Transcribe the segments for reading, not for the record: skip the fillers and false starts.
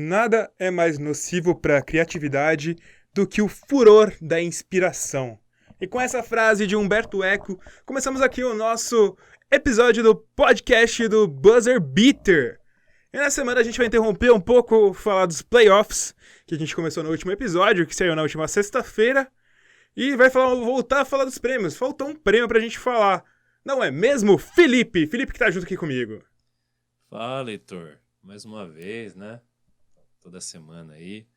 Nada é mais nocivo para a criatividade do que o furor da inspiração. E com essa frase de Humberto Eco, começamos aqui o nosso episódio do podcast do Buzzer Beater. E na semana a gente vai interromper um pouco, falar dos playoffs, que a gente começou no último episódio, que saiu na última sexta-feira, e vai voltar a falar dos prêmios. Faltou um prêmio pra gente falar. Não é mesmo, Felipe? Felipe que tá junto aqui comigo. Fala, Heitor. Mais uma vez, né? Toda semana aí.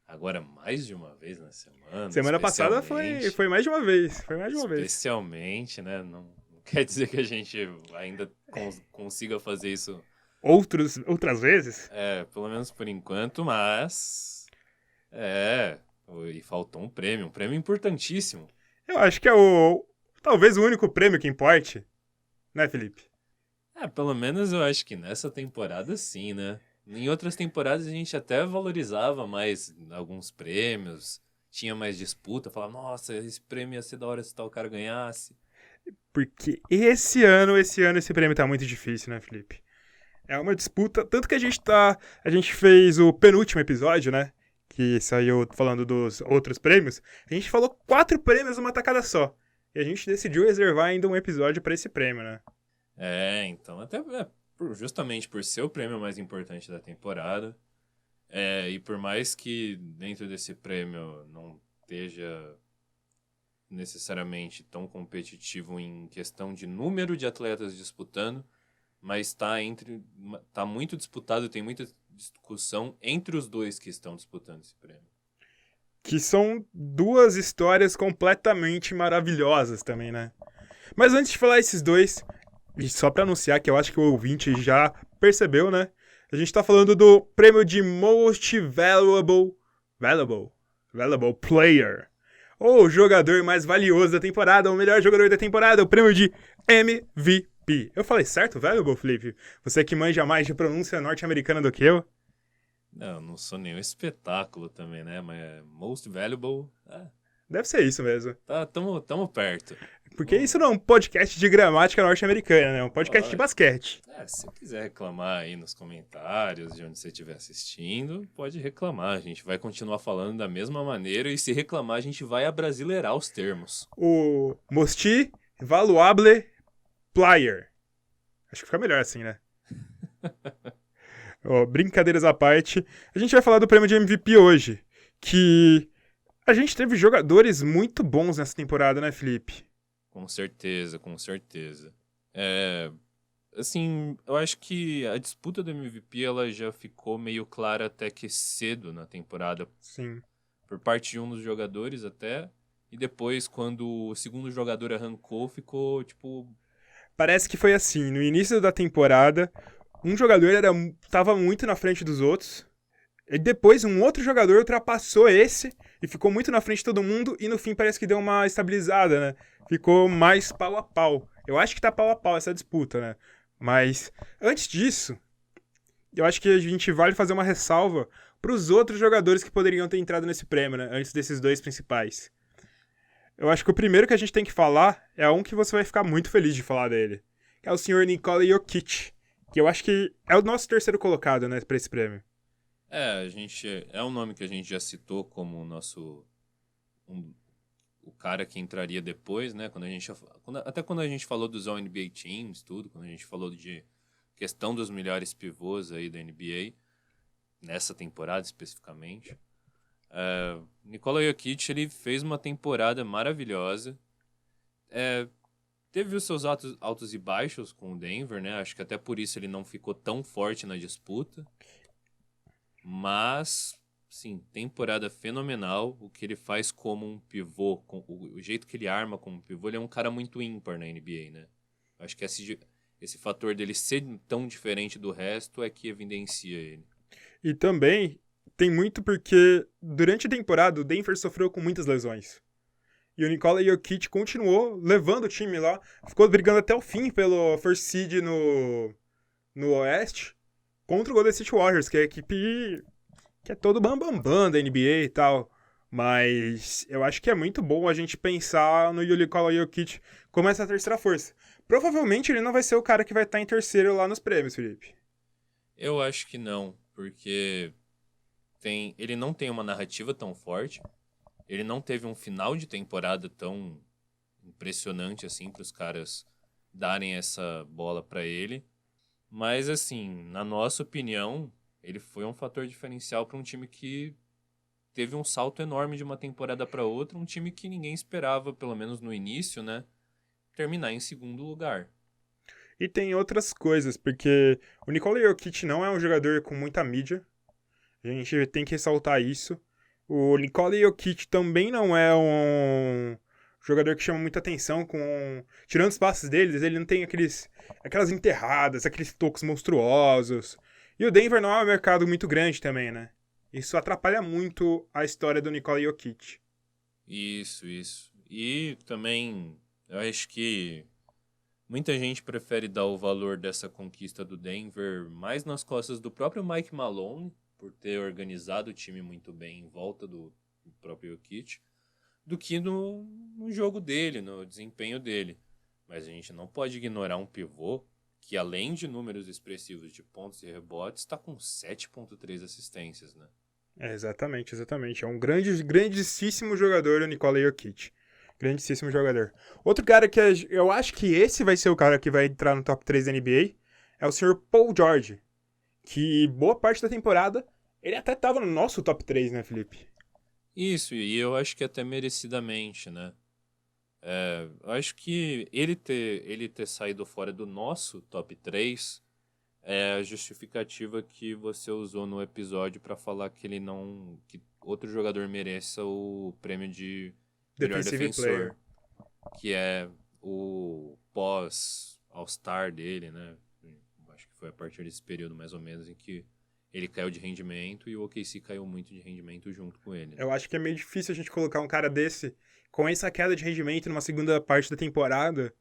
Agora mais de uma vez na semana. Semana passada foi mais de uma vez. Especialmente, né? Não quer dizer que a gente ainda consiga fazer isso... Outras vezes? Pelo menos por enquanto, mas... E faltou um prêmio importantíssimo. Eu acho que é talvez o único prêmio que importe, né, Felipe? Pelo menos eu acho que nessa temporada sim, né? Em outras temporadas a gente até valorizava mais alguns prêmios, tinha mais disputa, falava, nossa, esse prêmio ia ser da hora se tal cara ganhasse. Porque esse ano esse prêmio tá muito difícil, né, Felipe? É uma disputa, tanto que a gente fez o penúltimo episódio, né, que saiu falando dos outros prêmios, a gente falou 4 prêmios numa tacada só, e a gente decidiu reservar ainda um episódio pra esse prêmio, né? Então, até justamente por ser o prêmio mais importante da temporada, e por mais que dentro desse prêmio não esteja necessariamente tão competitivo em questão de número de atletas disputando, mas tá muito disputado, tem muita discussão entre os dois que estão disputando esse prêmio. Que são duas histórias completamente maravilhosas também, né? Mas antes de falar esses dois, e só pra anunciar que eu acho que o ouvinte já percebeu, né? A gente tá falando do prêmio de Most Valuable Player. Ou jogador mais valioso da temporada, o melhor jogador da temporada, o prêmio de MVP. Eu falei certo, Valuable, Felipe? Você que manja mais de pronúncia norte-americana do que eu? Não sou nenhum espetáculo também, né? Mas Most Valuable... Deve ser isso mesmo. Tamo perto. Porque isso não é um podcast de gramática norte-americana, né? É um podcast de basquete. Se quiser reclamar aí nos comentários de onde você estiver assistindo, pode reclamar. A gente vai continuar falando da mesma maneira e se reclamar a gente vai abrasileirar os termos. O Most Valuable Player. Acho que fica melhor assim, né? Brincadeiras à parte, a gente vai falar do prêmio de MVP hoje, que a gente teve jogadores muito bons nessa temporada, né, Felipe? Com certeza. Assim, eu acho que a disputa do MVP ela já ficou meio clara até que cedo na temporada. Sim. Por parte de um dos jogadores até, e depois quando o segundo jogador arrancou, ficou tipo... Parece que foi assim, no início da temporada, um jogador estava muito na frente dos outros, e depois um outro jogador ultrapassou esse e ficou muito na frente de todo mundo, e no fim parece que deu uma estabilizada, né? Ficou mais pau a pau. Eu acho que tá pau a pau essa disputa, né? Mas antes disso, eu acho que a gente vale fazer uma ressalva para os outros jogadores que poderiam ter entrado nesse prêmio, né? Antes desses dois principais. Eu acho que o primeiro que a gente tem que falar é um que você vai ficar muito feliz de falar dele, que é o senhor Nikola Jokic, que eu acho que é o nosso terceiro colocado, né, para esse prêmio. É um nome que a gente já citou como o nosso... o cara que entraria depois, né? Até quando a gente falou dos All-NBA Teams, tudo, quando a gente falou de questão dos melhores pivôs aí da NBA, nessa temporada especificamente. Nikola Jokic, ele fez uma temporada maravilhosa. Teve os seus altos e baixos com o Denver, né? Acho que até por isso ele não ficou tão forte na disputa. Mas, sim, temporada fenomenal. O que ele faz como um pivô, o jeito que ele arma como pivô, ele é um cara muito ímpar na NBA, né? Acho que esse fator dele ser tão diferente do resto é que evidencia ele. E também tem muito porque durante a temporada o Denver sofreu com muitas lesões. E o Nikola Jokic continuou levando o time lá, ficou brigando até o fim pelo first seed no Oeste, contra o Golden State Warriors, que é a equipe que é todo bambambam da NBA e tal. Mas eu acho que é muito bom a gente pensar no Nikola Jokic como essa terceira força. Provavelmente ele não vai ser o cara que vai estar em terceiro lá nos prêmios, Felipe. Eu acho que não, porque ele não tem uma narrativa tão forte, ele não teve um final de temporada tão impressionante assim para os caras darem essa bola para ele. Mas, assim, na nossa opinião, ele foi um fator diferencial para um time que teve um salto enorme de uma temporada para outra, um time que ninguém esperava, pelo menos no início, né, terminar em segundo lugar. E tem outras coisas, porque o Nikola Jokic não é um jogador com muita mídia. A gente tem que ressaltar isso. O Nikola Jokic também não é um jogador que chama muita atenção com... Tirando os passes deles, ele não tem aquelas enterradas, aqueles tocos monstruosos. E o Denver não é um mercado muito grande também, né? Isso atrapalha muito a história do Nikola Jokic. Isso. E também, eu acho que muita gente prefere dar o valor dessa conquista do Denver mais nas costas do próprio Mike Malone, por ter organizado o time muito bem em volta do próprio Jokic, do que no jogo dele, no desempenho dele. Mas a gente não pode ignorar um pivô que, além de números expressivos de pontos e rebotes, está com 7,3 assistências, né? Exatamente. É um grandíssimo jogador, o Nikola Jokic. Grandíssimo jogador. Outro cara que eu acho que esse vai ser o cara que vai entrar no top 3 da NBA é o senhor Paul George, que boa parte da temporada ele até tava no nosso top 3, né, Felipe? Isso, e eu acho que até merecidamente, né? Eu acho que ele ter saído fora do nosso top 3 é a justificativa que você usou no episódio para falar que ele não. Que outro jogador mereça o prêmio de melhor Defensive defensor, player. que é o pós All-Star dele, né? Acho que foi a partir desse período mais ou menos em que ele caiu de rendimento e o OKC caiu muito de rendimento junto com ele, né? Eu acho que é meio difícil a gente colocar um cara desse com essa queda de rendimento numa segunda parte da temporada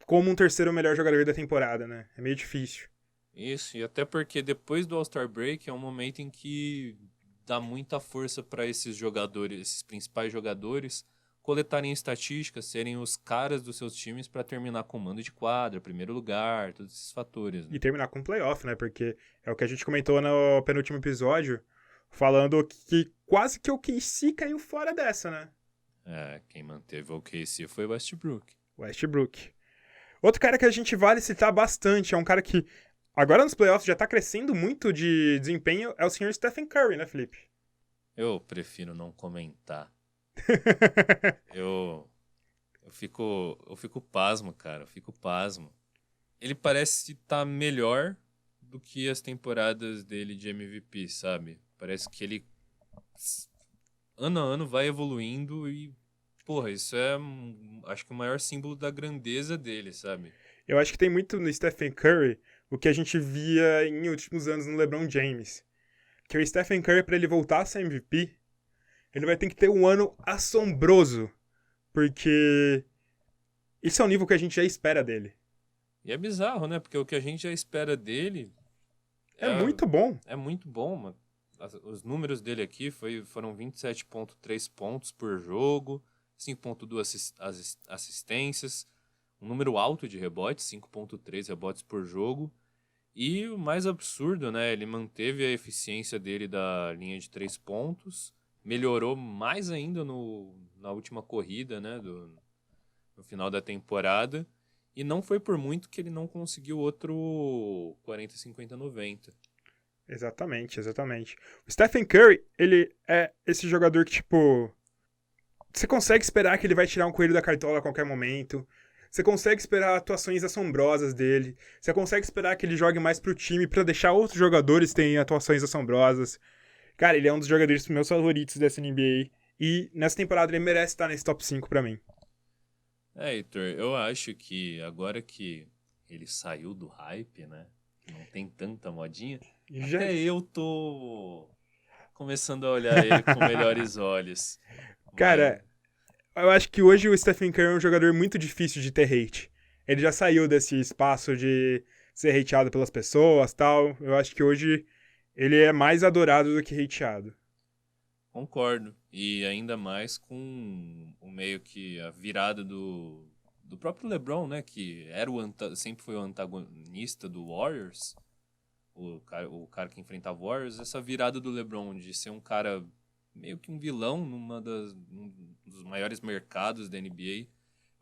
como um terceiro melhor jogador da temporada, né? É meio difícil. Isso, e até porque depois do All-Star Break é um momento em que dá muita força para esses jogadores, esses principais jogadores, coletarem estatísticas, serem os caras dos seus times para terminar com mando de quadra, primeiro lugar, todos esses fatores, E né? terminar com playoff, né? Porque é o que a gente comentou no penúltimo episódio, falando que quase que o KC caiu fora dessa, né? Quem manteve o OKC foi o Westbrook. Westbrook. Outro cara que a gente vale citar bastante, é um cara que agora nos playoffs já tá crescendo muito de desempenho, é o senhor Stephen Curry, né, Felipe? Eu prefiro não comentar. Eu, eu fico pasmo, cara, eu fico pasmo. Ele parece estar melhor do que as temporadas dele de MVP, sabe? Parece que ele ano a ano vai evoluindo e, porra, isso é, acho que o maior símbolo da grandeza dele, sabe? Eu acho que tem muito no Stephen Curry o que a gente via em últimos anos no LeBron James. Que o Stephen Curry, pra ele voltar a ser MVP, ele vai ter que ter um ano assombroso. Porque esse é o nível que a gente já espera dele. E é bizarro, né? Porque o que a gente já espera dele É é, muito bom. é muito bom, mano. Os números dele aqui foram 27,3 pontos por jogo, 5,2 assistências, um número alto de rebotes, 5,3 rebotes por jogo. E o mais absurdo, né? Ele manteve a eficiência dele da linha de 3 pontos, melhorou mais ainda na última corrida, né? No final da temporada. E não foi por muito que ele não conseguiu outro 40, 50, 90. Exatamente. O Stephen Curry, ele é esse jogador que, tipo, você consegue esperar que ele vai tirar um coelho da cartola a qualquer momento. Você consegue esperar atuações assombrosas dele. Você consegue esperar que ele jogue mais pro time pra deixar outros jogadores terem atuações assombrosas. Cara, ele é um dos jogadores meus favoritos dessa NBA. E nessa temporada ele merece estar nesse top 5 pra mim. Heitor, eu acho que agora que ele saiu do hype, né? Não tem tanta modinha. Já... Até eu tô começando a olhar ele com melhores olhos. Mas Cara, eu acho que hoje o Stephen Curry é um jogador muito difícil de ter hate. Ele já saiu desse espaço de ser hateado pelas pessoas tal. Eu acho que hoje ele é mais adorado do que hateado. concordo. E ainda mais com o meio que a virada do próprio LeBron, né? Que era sempre foi o antagonista do Warriors. o cara que enfrentava o Warriors, essa virada do LeBron de ser um cara meio que um vilão num dos maiores mercados da NBA,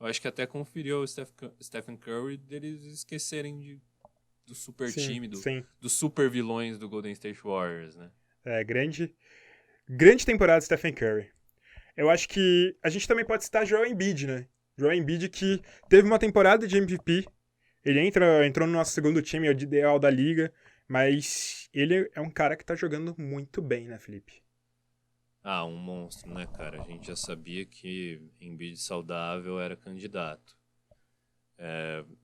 eu acho que até conferiu ao Stephen Curry deles esquecerem do super Sim, time, sim. dos super vilões do Golden State Warriors, né? Grande temporada do Stephen Curry. Eu acho que a gente também pode citar Joel Embiid, né? Joel Embiid que teve uma temporada de MVP. Ele entrou no nosso segundo time, é o ideal da liga, mas ele é um cara que tá jogando muito bem, né, Felipe? Um monstro, né, cara? A gente já sabia que Embiid saudável era candidato.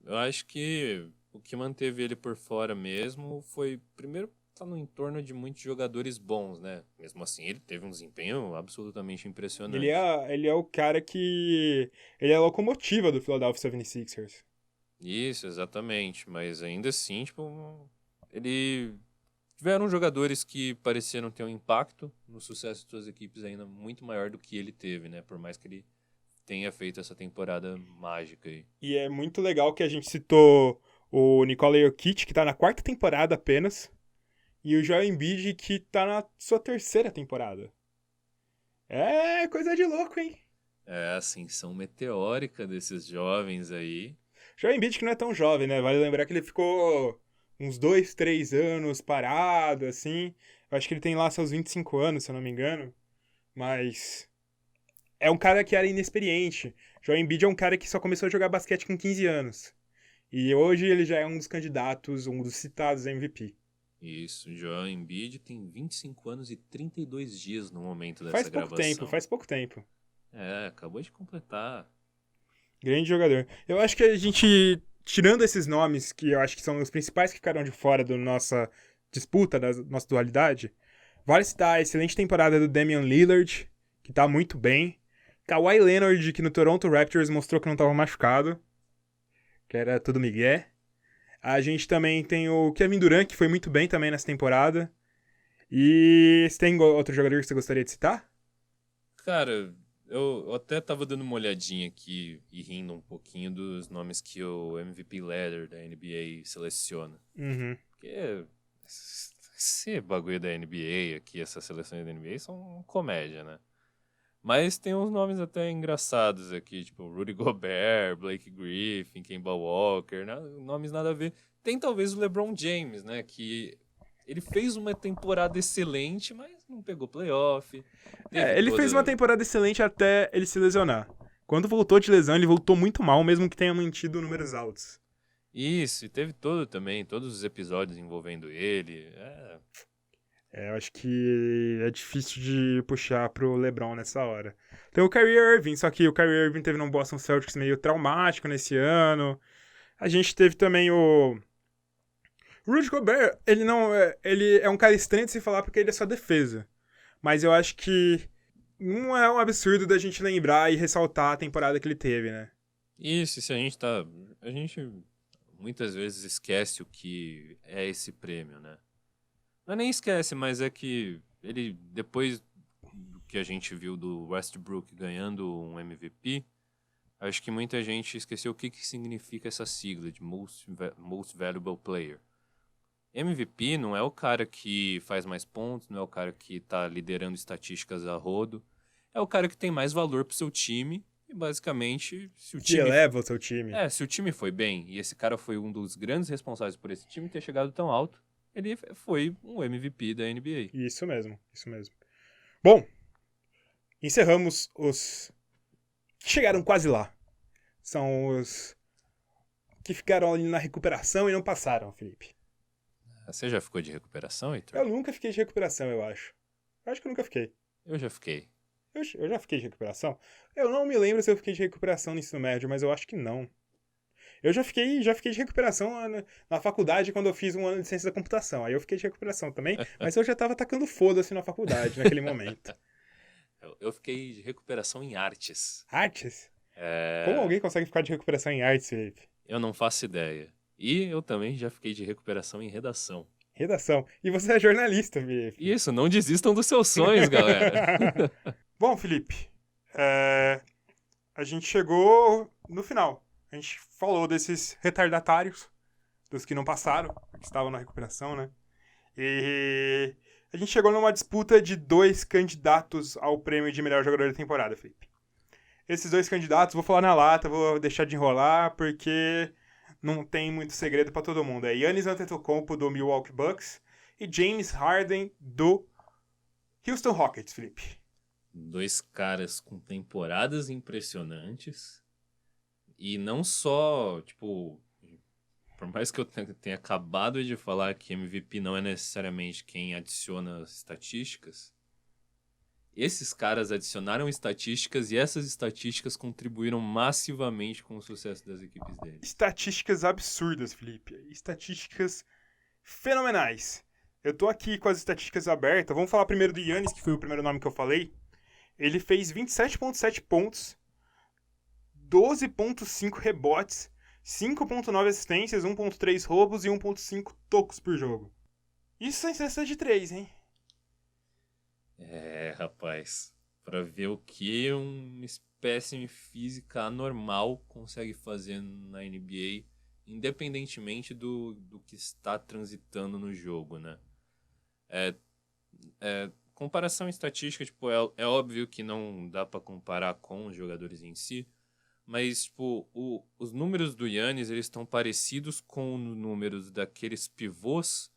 Eu acho que o que manteve ele por fora mesmo foi, primeiro, tá no entorno de muitos jogadores bons, né? Mesmo assim, ele teve um desempenho absolutamente impressionante. Ele é o cara que... Ele é a locomotiva do Philadelphia 76ers. Isso, exatamente. Mas ainda assim, tipo, ele... Tiveram jogadores que pareceram ter um impacto no sucesso de suas equipes ainda muito maior do que ele teve, né? Por mais que ele tenha feito essa temporada mágica aí. E é muito legal que a gente citou o Nikola Jokic, que tá na quarta temporada apenas, e o Joel Embiid, que tá na sua terceira temporada. É coisa de louco, hein? É a ascensão meteórica desses jovens aí. Joel Embiid que não é tão jovem, né? Vale lembrar que ele ficou uns 2, 3 anos parado, assim. Eu acho que ele tem lá seus 25 anos, se eu não me engano. Mas é um cara que era inexperiente. Joel Embiid é um cara que só começou a jogar basquete com 15 anos. E hoje ele já é um dos candidatos, um dos citados MVP. Isso, Joel Embiid tem 25 anos e 32 dias no momento dessa gravação. Faz pouco tempo. Acabou de completar. Grande jogador. Eu acho que a gente, tirando esses nomes, que eu acho que são os principais que ficaram de fora da nossa disputa, da nossa dualidade, vale citar a excelente temporada do Damian Lillard, que tá muito bem. Kawhi Leonard, que no Toronto Raptors mostrou que não tava machucado, que era tudo migué. A gente também tem o Kevin Durant, que foi muito bem também nessa temporada. E você tem outro jogador que você gostaria de citar? Cara, eu até tava dando uma olhadinha aqui e rindo um pouquinho dos nomes que o MVP Ladder da NBA seleciona. Uhum. Porque esse bagulho da NBA aqui, essas seleções da NBA são comédia, né? Mas tem uns nomes até engraçados aqui, tipo Rudy Gobert, Blake Griffin, Kemba Walker, nomes nada a ver. Tem talvez o LeBron James, né? Que ele fez uma temporada excelente, mas não pegou playoff. Ele fez uma temporada excelente até ele se lesionar. Quando voltou de lesão, ele voltou muito mal, mesmo que tenha mantido números altos. Isso, e teve todos os episódios envolvendo ele. Eu acho que é difícil de puxar pro LeBron nessa hora. Tem o Kyrie Irving, só que o Kyrie Irving teve num Boston Celtics meio traumático nesse ano. A gente teve também o Rudy Gobert, ele é um cara estranho de se falar porque ele é só defesa. Mas eu acho que não é um absurdo da gente lembrar e ressaltar a temporada que ele teve, né? Isso, se a gente a gente muitas vezes esquece o que é esse prêmio, né? Não é nem esquece, mas é que ele, depois do que a gente viu do Westbrook ganhando um MVP, acho que muita gente esqueceu o que significa essa sigla de Most Valuable Player. MVP não é o cara que faz mais pontos, não é o cara que tá liderando estatísticas a rodo, é o cara que tem mais valor pro seu time e basicamente se o Que time... eleva o seu time. se o time foi bem e esse cara foi um dos grandes responsáveis por esse time ter chegado tão alto, ele foi um MVP da NBA. Isso mesmo, isso mesmo. Bom, encerramos os que chegaram quase lá. São os que ficaram ali na recuperação e não passaram, Felipe. Você já ficou de recuperação, Heitor? Eu nunca fiquei de recuperação, eu acho. Eu acho que eu nunca fiquei. Eu já fiquei. Eu já fiquei de recuperação? Eu não me lembro se eu fiquei de recuperação no ensino médio, mas eu acho que não. Eu já fiquei de recuperação na faculdade quando eu fiz um ano de ciência da computação. Aí eu fiquei de recuperação também, mas eu já tava tacando foda-se na faculdade naquele momento. Eu fiquei de recuperação em artes. Artes? Como alguém consegue ficar de recuperação em artes, Felipe? Eu não faço ideia. E eu também já fiquei de recuperação em redação. Redação. E você é jornalista, Felipe. Isso, não desistam dos seus sonhos, galera. Bom, Felipe, a gente chegou no final. A gente falou desses retardatários, dos que não passaram, que estavam na recuperação, né? E a gente chegou numa disputa de 2 candidatos ao prêmio de melhor jogador da temporada, Felipe. Esses 2 candidatos, vou falar na lata, vou deixar de enrolar, porque não tem muito segredo pra todo mundo. É Giannis Antetokounmpo, do Milwaukee Bucks, e James Harden, do Houston Rockets, Felipe. 2 caras com temporadas impressionantes. E não só, tipo, por mais que eu tenha acabado de falar que MVP não é necessariamente quem adiciona estatísticas, esses caras adicionaram estatísticas e essas estatísticas contribuíram massivamente com o sucesso das equipes deles. Estatísticas absurdas, Felipe. Estatísticas fenomenais. Eu tô aqui com as estatísticas abertas. Vamos falar primeiro do Giannis, que foi o primeiro nome que eu falei. Ele fez 27,7 pontos, 12,5 rebotes, 5,9 assistências, 1,3 roubos e 1,5 tocos por jogo. Isso sem cesta de 3, hein? Rapaz, pra ver o que uma espécime física anormal consegue fazer na NBA, independentemente do que está transitando no jogo, né? Comparação estatística, tipo, é óbvio que não dá pra comparar com os jogadores em si, mas, tipo, os números do Giannis, eles estão parecidos com os números daqueles pivôs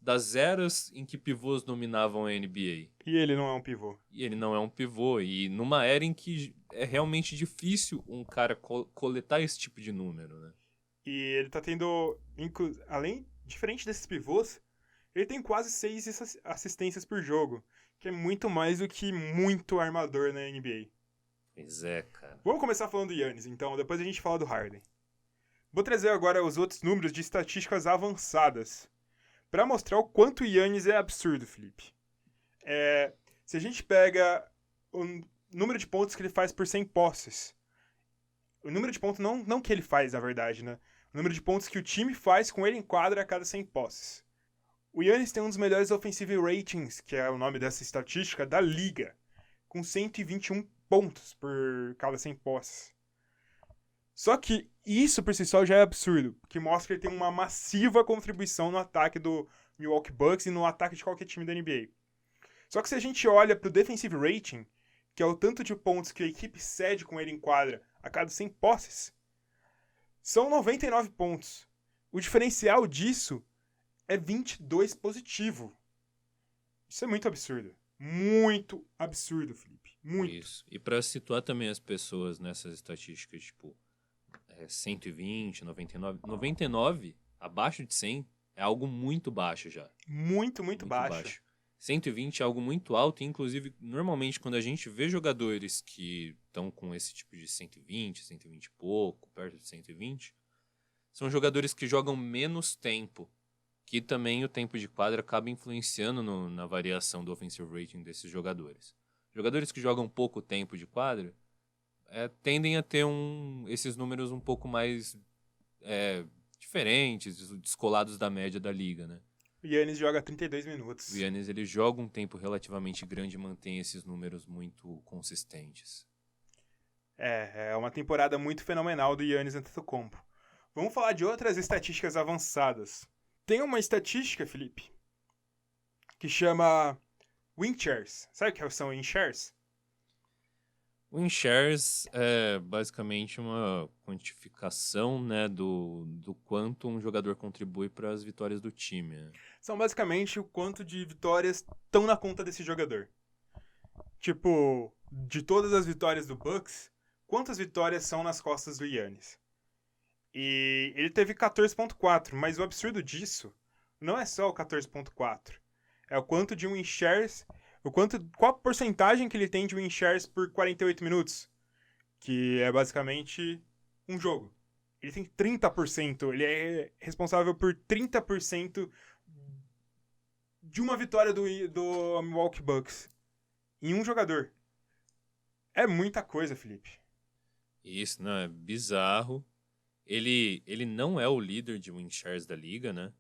das eras em que pivôs dominavam a NBA. E ele não é um pivô. E ele não é um pivô. E numa era em que é realmente difícil um cara coletar esse tipo de número, né? E ele tá tendo, além, diferente desses pivôs, ele tem quase 6 assistências por jogo, que é muito mais do que muito armador na NBA. Pois é, cara. Vamos começar falando do Giannis, então, depois a gente fala do Harden. Vou trazer agora os outros números de estatísticas avançadas, para mostrar o quanto o Giannis é absurdo, Felipe. Se a gente pega o número de pontos que ele faz por 100 posses, o número de pontos, não que ele faz, na verdade, né? O número de pontos que o time faz com ele em quadra a cada 100 posses. O Giannis tem um dos melhores offensive ratings, que é o nome dessa estatística, da liga, com 121 pontos por cada 100 posses. Só que isso por si só já é absurdo, que mostra que ele tem uma massiva contribuição no ataque do Milwaukee Bucks e no ataque de qualquer time da NBA. Só que se a gente olha pro defensive rating, que é o tanto de pontos que a equipe cede com ele em quadra a cada 100 posses, são 99 pontos. O diferencial disso é 22 positivo. Isso é muito absurdo. Muito absurdo, Felipe. Muito. Isso. E pra situar também as pessoas nessas estatísticas, tipo, 120, 99... 99, abaixo de 100, é algo muito baixo já. Muito baixo. 120 é algo muito alto, e inclusive, normalmente, quando a gente vê jogadores que estão com esse tipo de 120, 120 e pouco, perto de 120, são jogadores que jogam menos tempo, que também o tempo de quadra acaba influenciando na variação do offensive rating desses jogadores. Jogadores que jogam pouco tempo de quadra tendem a ter esses números um pouco mais diferentes, descolados da média da liga, né? O Giannis joga 32 minutos. O Giannis, ele joga um tempo relativamente grande e mantém esses números muito consistentes. É uma temporada muito fenomenal do Giannis Antetokounmpo. Vamos falar de outras estatísticas avançadas. Tem uma estatística, Felipe, que chama win shares. Sabe o que são win shares? Win shares é basicamente uma quantificação, né, do quanto um jogador contribui para as vitórias do time. Né? São basicamente o quanto de vitórias estão na conta desse jogador. Tipo, de todas as vitórias do Bucks, quantas vitórias são nas costas do Giannis? E ele teve 14,4, mas o absurdo disso não é só o 14,4. É o quanto de win shares, qual a porcentagem que ele tem de win shares por 48 minutos, que é basicamente um jogo. Ele tem 30%, ele é responsável por 30% de uma vitória do Milwaukee Bucks em um jogador. É muita coisa, Felipe. Isso, não, é bizarro. Ele não é o líder de win shares da liga, né?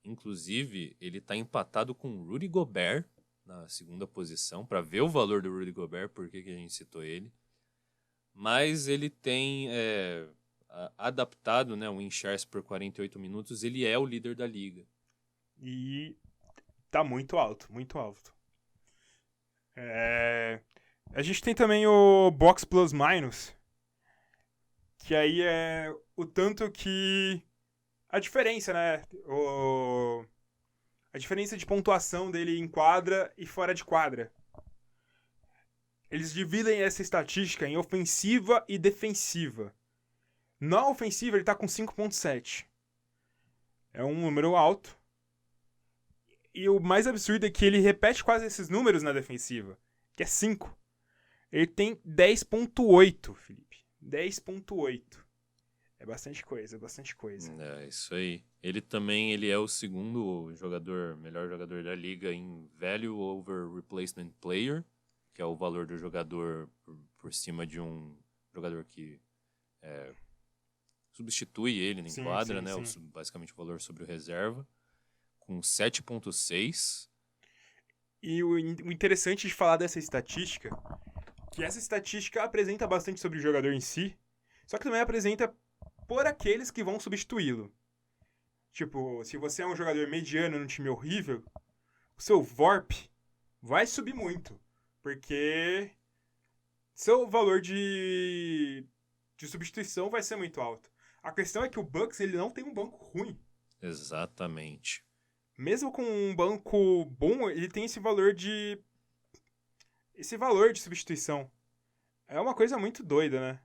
Inclusive, ele tá empatado com o Rudy Gobert na segunda posição, para ver o valor do Rudy Gobert, por que a gente citou ele. Mas ele tem adaptado, né, o win shares por 48 minutos, ele é o líder da liga. E Tá muito alto, muito alto. A gente tem também o Box Plus Minus, que aí é o tanto que... A diferença, né? A diferença de pontuação dele em quadra e fora de quadra. Eles dividem essa estatística em ofensiva e defensiva. Na ofensiva, ele tá com 5.7. É um número alto. E o mais absurdo é que ele repete quase esses números na defensiva, que é 5. Ele tem 10.8, Felipe. 10.8. É bastante coisa, é bastante coisa. É, isso aí. Ele é o segundo melhor jogador da liga em Value over Replacement Player, que é o valor do jogador por cima de um jogador que substitui ele em quadra, né? Basicamente o valor sobre o reserva, com 7.6. E o interessante de falar dessa estatística, que essa estatística apresenta bastante sobre o jogador em si, só que também apresenta por aqueles que vão substituí-lo. Tipo, se você é um jogador mediano num time horrível, o seu VORP vai subir muito, porque seu valor de substituição vai ser muito alto. A questão é que o Bucks ele não tem um banco ruim. Exatamente. Mesmo com um banco bom, ele tem esse valor de substituição. É uma coisa muito doida, né?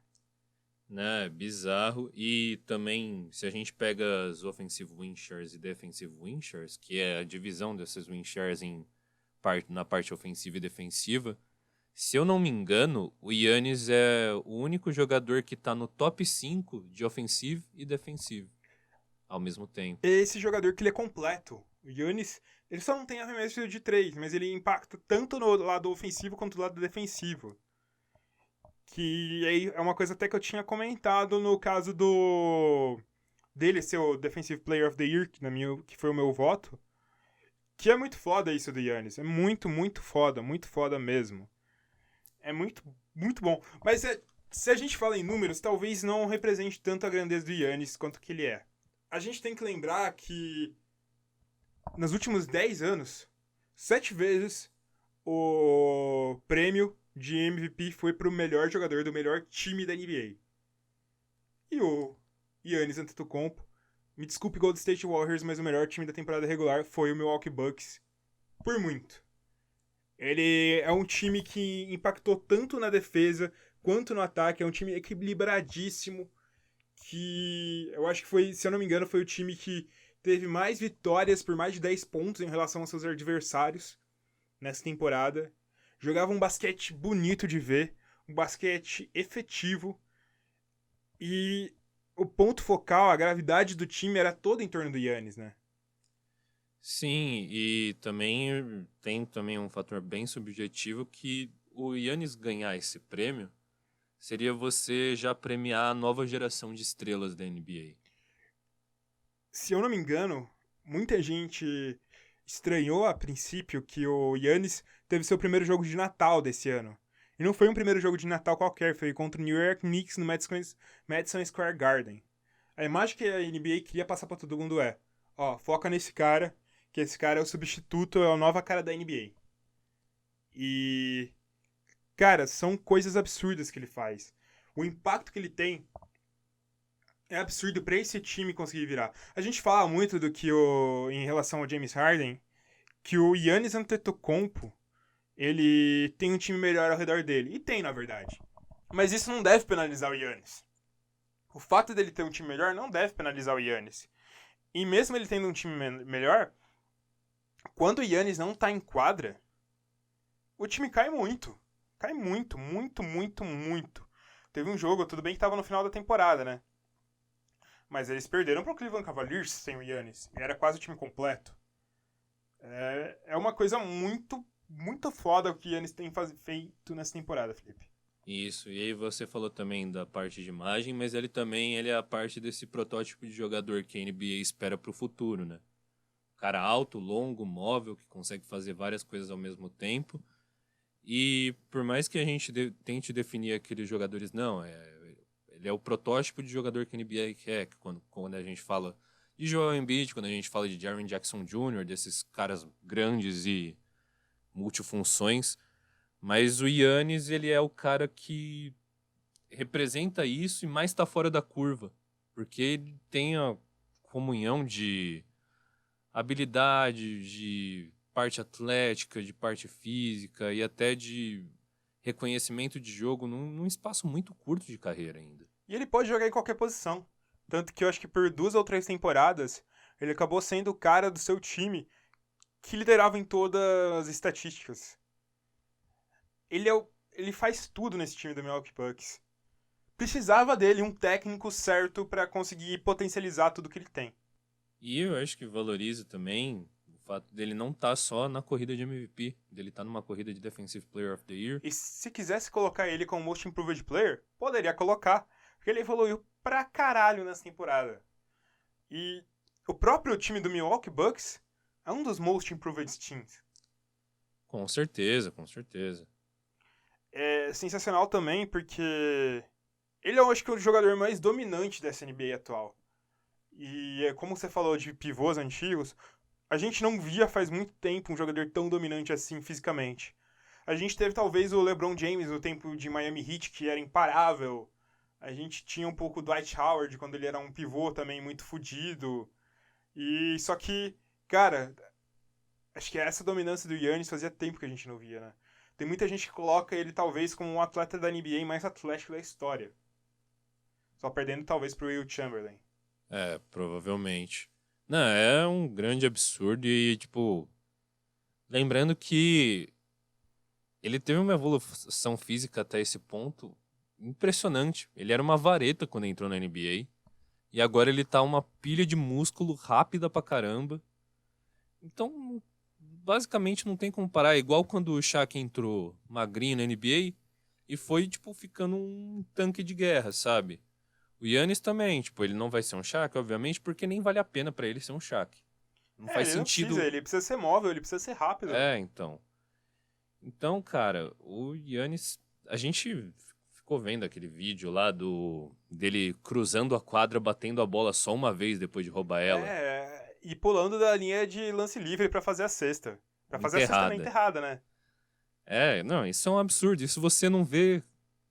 Né, bizarro. E também, se a gente pega as offensive win shares e defensive win shares, que é a divisão dessas win shares na parte ofensiva e defensiva, se eu não me engano, o Giannis é o único jogador que está no top 5 de ofensivo e defensivo ao mesmo tempo. Esse jogador que ele é completo. O Giannis, ele só não tem arremesso de 3, mas ele impacta tanto no lado ofensivo quanto no lado defensivo. Que aí é uma coisa até que eu tinha comentado no caso dele ser o Defensive Player of the Year, que foi o meu voto. Que é muito foda isso do Giannis. É muito, muito foda mesmo. É muito, muito bom. Mas se a gente fala em números, talvez não represente tanto a grandeza do Giannis quanto que ele é. A gente tem que lembrar que nos últimos 10 anos, 7 vezes o prêmio de MVP foi pro melhor jogador do melhor time da NBA. E o Giannis Antetokounmpo, me desculpe Golden State Warriors, mas o melhor time da temporada regular foi o Milwaukee Bucks, por muito. Ele é um time que impactou tanto na defesa quanto no ataque, é um time equilibradíssimo, que eu acho que foi, se eu não me engano, foi o time que teve mais vitórias por mais de 10 pontos em relação aos seus adversários nessa temporada. Jogava um basquete bonito de ver, um basquete efetivo, e o ponto focal, a gravidade do time era toda em torno do Giannis, né? Sim, e também tem também um fator bem subjetivo que o Giannis ganhar esse prêmio seria você já premiar a nova geração de estrelas da NBA. Se eu não me engano, muita gente estranhou a princípio que o Giannis teve seu primeiro jogo de Natal desse ano. E não foi um primeiro jogo de Natal qualquer, foi contra o New York Knicks no Madison Square Garden. A imagem que a NBA queria passar pra todo mundo é: ó, foca nesse cara, que esse cara é o substituto, é a nova cara da NBA. E, cara, são coisas absurdas que ele faz. O impacto que ele tem é absurdo pra esse time conseguir virar. A gente fala muito do que em relação ao James Harden, que o Giannis Antetokounmpo, ele tem um time melhor ao redor dele. E tem, na verdade. Mas isso não deve penalizar o Giannis. O fato dele ter um time melhor não deve penalizar o Giannis. E mesmo ele tendo um time melhor, quando o Giannis não tá em quadra, o time cai muito. Cai muito, muito, muito, muito. Teve um jogo, tudo bem que tava no final da temporada, né? Mas eles perderam pro Cleveland Cavaliers sem o Giannis. E era quase o time completo. É uma coisa muito, muito foda o que o Giannis tem feito nessa temporada, Felipe. Isso, e aí você falou também da parte de imagem, mas ele é a parte desse protótipo de jogador que a NBA espera pro futuro, né? Cara alto, longo, móvel, que consegue fazer várias coisas ao mesmo tempo. E por mais que a gente tente definir aqueles jogadores, não, ele é o protótipo de jogador que a NBA quer, que quando a gente fala de Joel Embiid, quando a gente fala de Jaren Jackson Jr., desses caras grandes e multifunções. Mas o Giannis, ele é o cara que representa isso e mais tá fora da curva. Porque ele tem a comunhão de habilidade, de parte atlética, de parte física e até de reconhecimento de jogo num espaço muito curto de carreira ainda. E ele pode jogar em qualquer posição. Tanto que eu acho que por 2 ou 3 temporadas, ele acabou sendo o cara do seu time que liderava em todas as estatísticas. Ele faz tudo nesse time do Milwaukee Bucks. Precisava dele, um técnico certo para conseguir potencializar tudo que ele tem. E eu acho que valoriza também o fato dele não estar só na corrida de MVP, dele estar numa corrida de Defensive Player of the Year. E se quisesse colocar ele como Most Improved Player, poderia colocar, porque ele evoluiu pra caralho nessa temporada. E o próprio time do Milwaukee Bucks é um dos Most Improved Teams. Com certeza, com certeza. É sensacional também porque ele é, eu acho que, o jogador mais dominante dessa NBA atual. E como você falou de pivôs antigos, a gente não via faz muito tempo um jogador tão dominante assim fisicamente. A gente teve talvez o LeBron James no tempo de Miami Heat, que era imparável. A gente tinha um pouco o Dwight Howard quando ele era um pivô também muito fodido. E só que, cara, acho que essa dominância do Giannis fazia tempo que a gente não via, né? Tem muita gente que coloca ele talvez como um atleta da NBA mais atlético da história. Só perdendo talvez pro Will Chamberlain. É, provavelmente. Não, é um grande absurdo e, tipo, lembrando que ele teve uma evolução física até esse ponto impressionante. Ele era uma vareta quando entrou na NBA e agora ele tá uma pilha de músculo rápida pra caramba. Então, basicamente não tem como parar. É igual quando o Shaq entrou magrinho na NBA e foi, tipo, ficando um tanque de guerra, sabe? O Giannis também, tipo, ele não vai ser um Shaq, obviamente, porque nem vale a pena pra ele ser um Shaq. Não faz ele sentido. Não precisa, ele precisa ser móvel, ele precisa ser rápido. É, então. Então, cara, o Giannis, a gente ficou vendo aquele vídeo lá dele cruzando a quadra, batendo a bola só uma vez depois de roubar ela. E pulando da linha de lance livre pra fazer a cesta. Pra fazer a cesta na enterrada, né? É, não, isso é um absurdo. Isso você não vê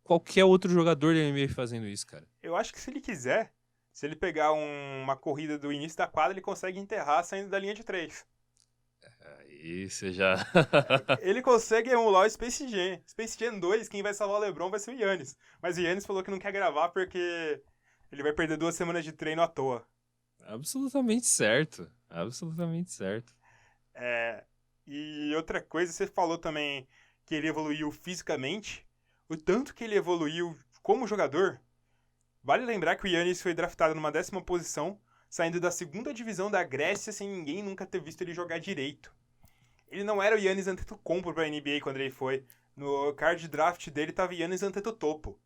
qualquer outro jogador da NBA fazendo isso, cara. Eu acho que se ele quiser, se ele pegar uma corrida do início da quadra, ele consegue enterrar saindo da linha de 3. Aí você já... Ele consegue emular o Space Jam. Space Jam 2, quem vai salvar o LeBron vai ser o Giannis. Mas o Giannis falou que não quer gravar porque ele vai perder 2 semanas de treino à toa. Absolutamente certo. Absolutamente certo. E outra coisa, você falou também que ele evoluiu fisicamente. O tanto que ele evoluiu como jogador. Vale lembrar que o Giannis foi draftado numa 10ª posição, saindo da 2ª divisão da Grécia sem ninguém nunca ter visto ele jogar direito. Ele não era o Giannis Antetokounmpo pra NBA quando ele foi. No card draft dele tava Giannis Antetokounmpo.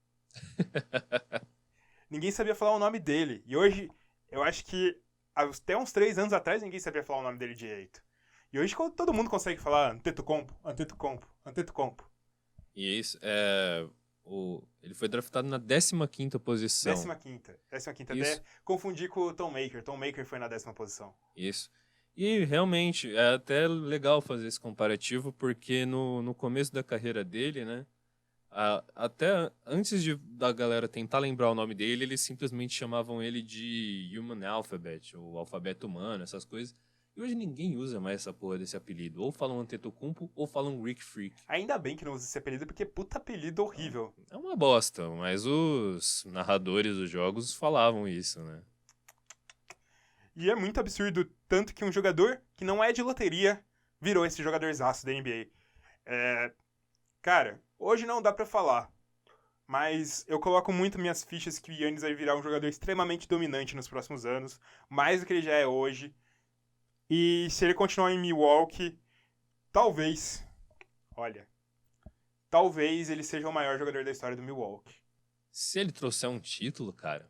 Ninguém sabia falar o nome dele. E hoje, eu acho que até uns 3 anos atrás ninguém sabia falar o nome dele direito. E hoje todo mundo consegue falar Antetokounmpo, Antetokounmpo, Antetokounmpo. E isso, ele foi draftado na 15ª posição. 15ª. Até confundi com o Tom Maker. Tom Maker foi na 10ª posição. Isso. E realmente, é até legal fazer esse comparativo, porque no começo da carreira dele, né? Até antes da galera tentar lembrar o nome dele, eles simplesmente chamavam ele de Human Alphabet, ou alfabeto humano, essas coisas. E hoje ninguém usa mais essa porra desse apelido. Ou falam Antetokounmpo, ou falam Greek Freak. Ainda bem que não usa esse apelido, porque puta apelido horrível. É uma bosta, mas os narradores dos jogos falavam isso, né? E é muito absurdo, tanto que um jogador que não é de loteria virou esse jogadorzaço da NBA. Cara, hoje não dá pra falar, mas eu coloco muito minhas fichas que o Giannis vai virar um jogador extremamente dominante nos próximos anos, mais do que ele já é hoje. E se ele continuar em Milwaukee, talvez ele seja o maior jogador da história do Milwaukee. Se ele trouxer um título, cara...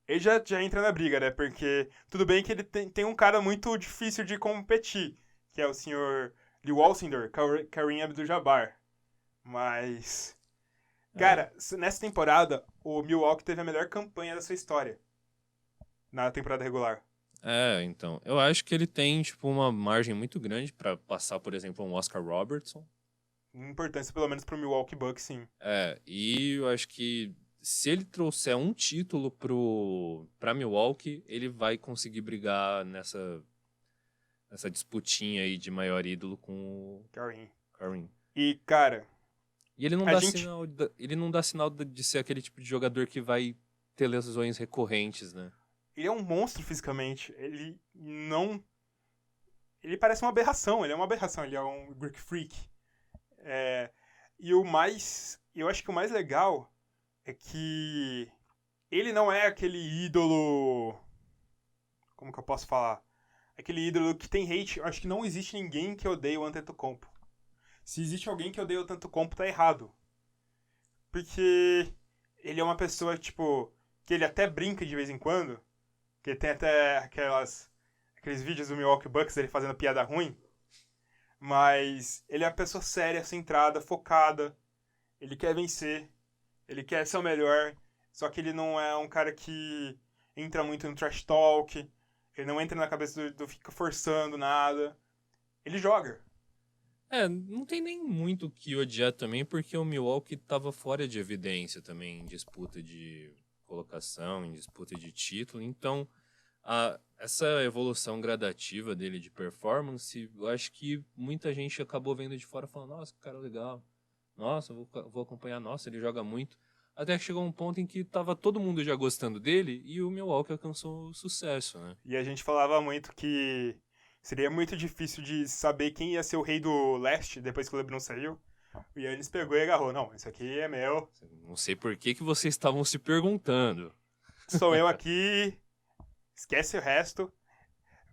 Ele já entra na briga, né? Porque tudo bem que ele tem um cara muito difícil de competir, que é o senhor Lew Alcindor, Kareem Abdul-Jabbar. Mas... Cara, nessa temporada, o Milwaukee teve a melhor campanha da sua história. Na temporada regular. Então, eu acho que ele tem, tipo, uma margem muito grande pra passar, por exemplo, um Oscar Robertson. Importância, pelo menos, pro Milwaukee Bucks, sim. E eu acho que se ele trouxer um título pra Milwaukee, ele vai conseguir brigar nessa disputinha aí de maior ídolo com o Kareem. Kareem. E, cara, E ele não a dá gente... sinal, ele não dá sinal de ser aquele tipo de jogador que vai ter lesões recorrentes, né? Ele é um monstro fisicamente. Ele não... Ele parece uma aberração. Ele é uma aberração. Ele é um Greek Freak. E o mais... Eu acho que o mais legal é que ele não é aquele ídolo... Como que eu posso falar? Aquele ídolo que tem hate. Eu acho que não existe ninguém que odeie o Antetokounmpo. Se existe alguém que odeia o Antetokounmpo, tá errado. Porque ele é uma pessoa, tipo... Que ele até brinca de vez em quando. Que tem até aqueles vídeos do Milwaukee Bucks dele fazendo piada ruim. Mas ele é uma pessoa séria, centrada, focada. Ele quer vencer. Ele quer ser o melhor. Só que ele não é um cara que entra muito no trash talk. Ele não entra na cabeça do fica forçando nada. Ele joga. Não tem nem muito o que odiar também, porque o Milwaukee tava fora de evidência também em disputa de colocação, em disputa de título. Então, essa evolução gradativa dele de performance, eu acho que muita gente acabou vendo de fora falando, nossa, que cara legal. Nossa, vou acompanhar, nossa, ele joga muito. Até que chegou um ponto em que tava todo mundo já gostando dele e o Milwaukee alcançou o sucesso, né? E a gente falava muito que seria muito difícil de saber quem ia ser o rei do leste depois que o LeBron saiu. O Yannis pegou e agarrou. Não, isso aqui é meu. Não sei por que vocês estavam se perguntando. Sou eu aqui. Esquece o resto.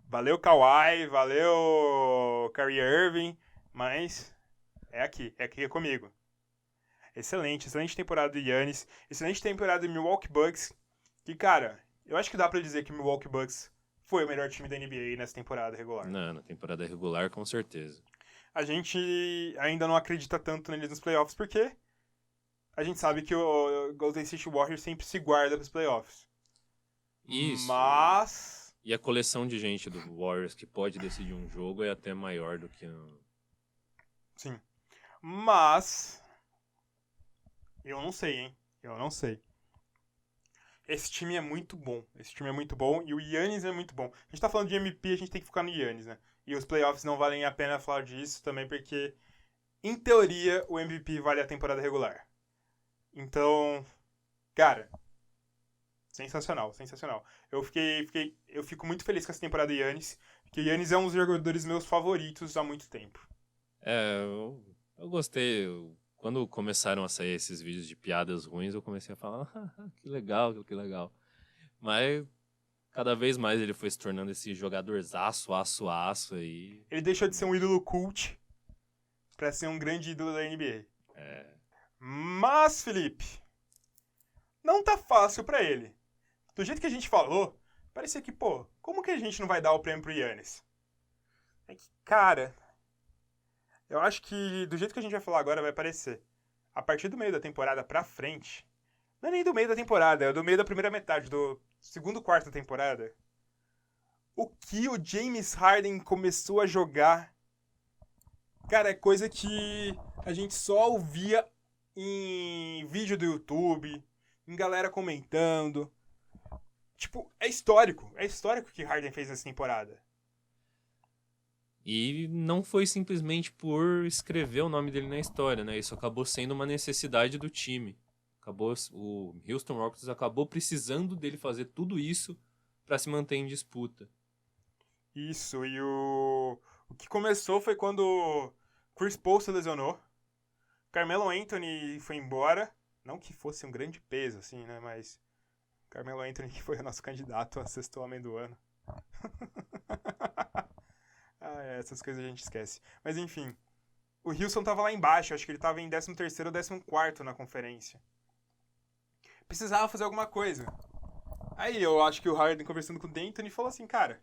Valeu, Kawhi. Valeu, Kyrie Irving. Mas é aqui comigo. Excelente temporada do Yannis. Excelente temporada do Milwaukee Bucks. Que, cara, eu acho que dá pra dizer que o Milwaukee Bucks foi o melhor time da NBA nessa temporada regular. Não, na temporada regular, com certeza. A gente ainda não acredita tanto neles nos playoffs porque a gente sabe que o Golden State Warriors sempre se guarda pros playoffs. Isso. Mas... E a coleção de gente do Warriors que pode decidir um jogo é até maior do que... Sim. Mas... Eu não sei, hein? Eu não sei. Esse time é muito bom. Esse time é muito bom e o Yannis é muito bom. A gente tá falando de MVP, a gente tem que focar no Yannis, né? E os playoffs não valem a pena falar disso também porque, em teoria, o MVP vale a temporada regular. Então, cara, sensacional. Eu fico muito feliz com essa temporada do Yannis, porque o Yannis é um dos jogadores meus favoritos há muito tempo. Eu gostei. Quando começaram a sair esses vídeos de piadas ruins, eu comecei a falar, que legal. Mas cada vez mais ele foi se tornando esse jogadorzaço, aço aí. Ele deixou de ser um ídolo cult pra ser um grande ídolo da NBA. Mas, Felipe, não tá fácil pra ele. Do jeito que a gente falou, parecia que, como que a gente não vai dar o prêmio pro Yannis? É que, cara, eu acho que do jeito que a gente vai falar agora vai parecer. A partir do meio da temporada pra frente, não é nem do meio da temporada, é do meio da primeira metade, do segundo quarto da temporada. O que o James Harden começou a jogar, cara, é coisa que a gente só ouvia em vídeo do YouTube, em galera comentando. Tipo, é histórico o que Harden fez nessa temporada. E não foi simplesmente por escrever o nome dele na história, né? Isso acabou sendo uma necessidade do time. O Houston Rockets acabou precisando dele fazer tudo isso para se manter em disputa. Isso, e o que começou foi quando Chris Paul se lesionou, Carmelo Anthony foi embora, não que fosse um grande peso, assim, né? Mas Carmelo Anthony que foi o nosso candidato a sexto homem do ano. Essas coisas a gente esquece. Mas enfim, o Houston tava lá embaixo, acho que ele tava em 13º ou 14º na conferência. Precisava fazer alguma coisa. Aí eu acho que o Harden conversando com o D'Antoni falou assim, cara,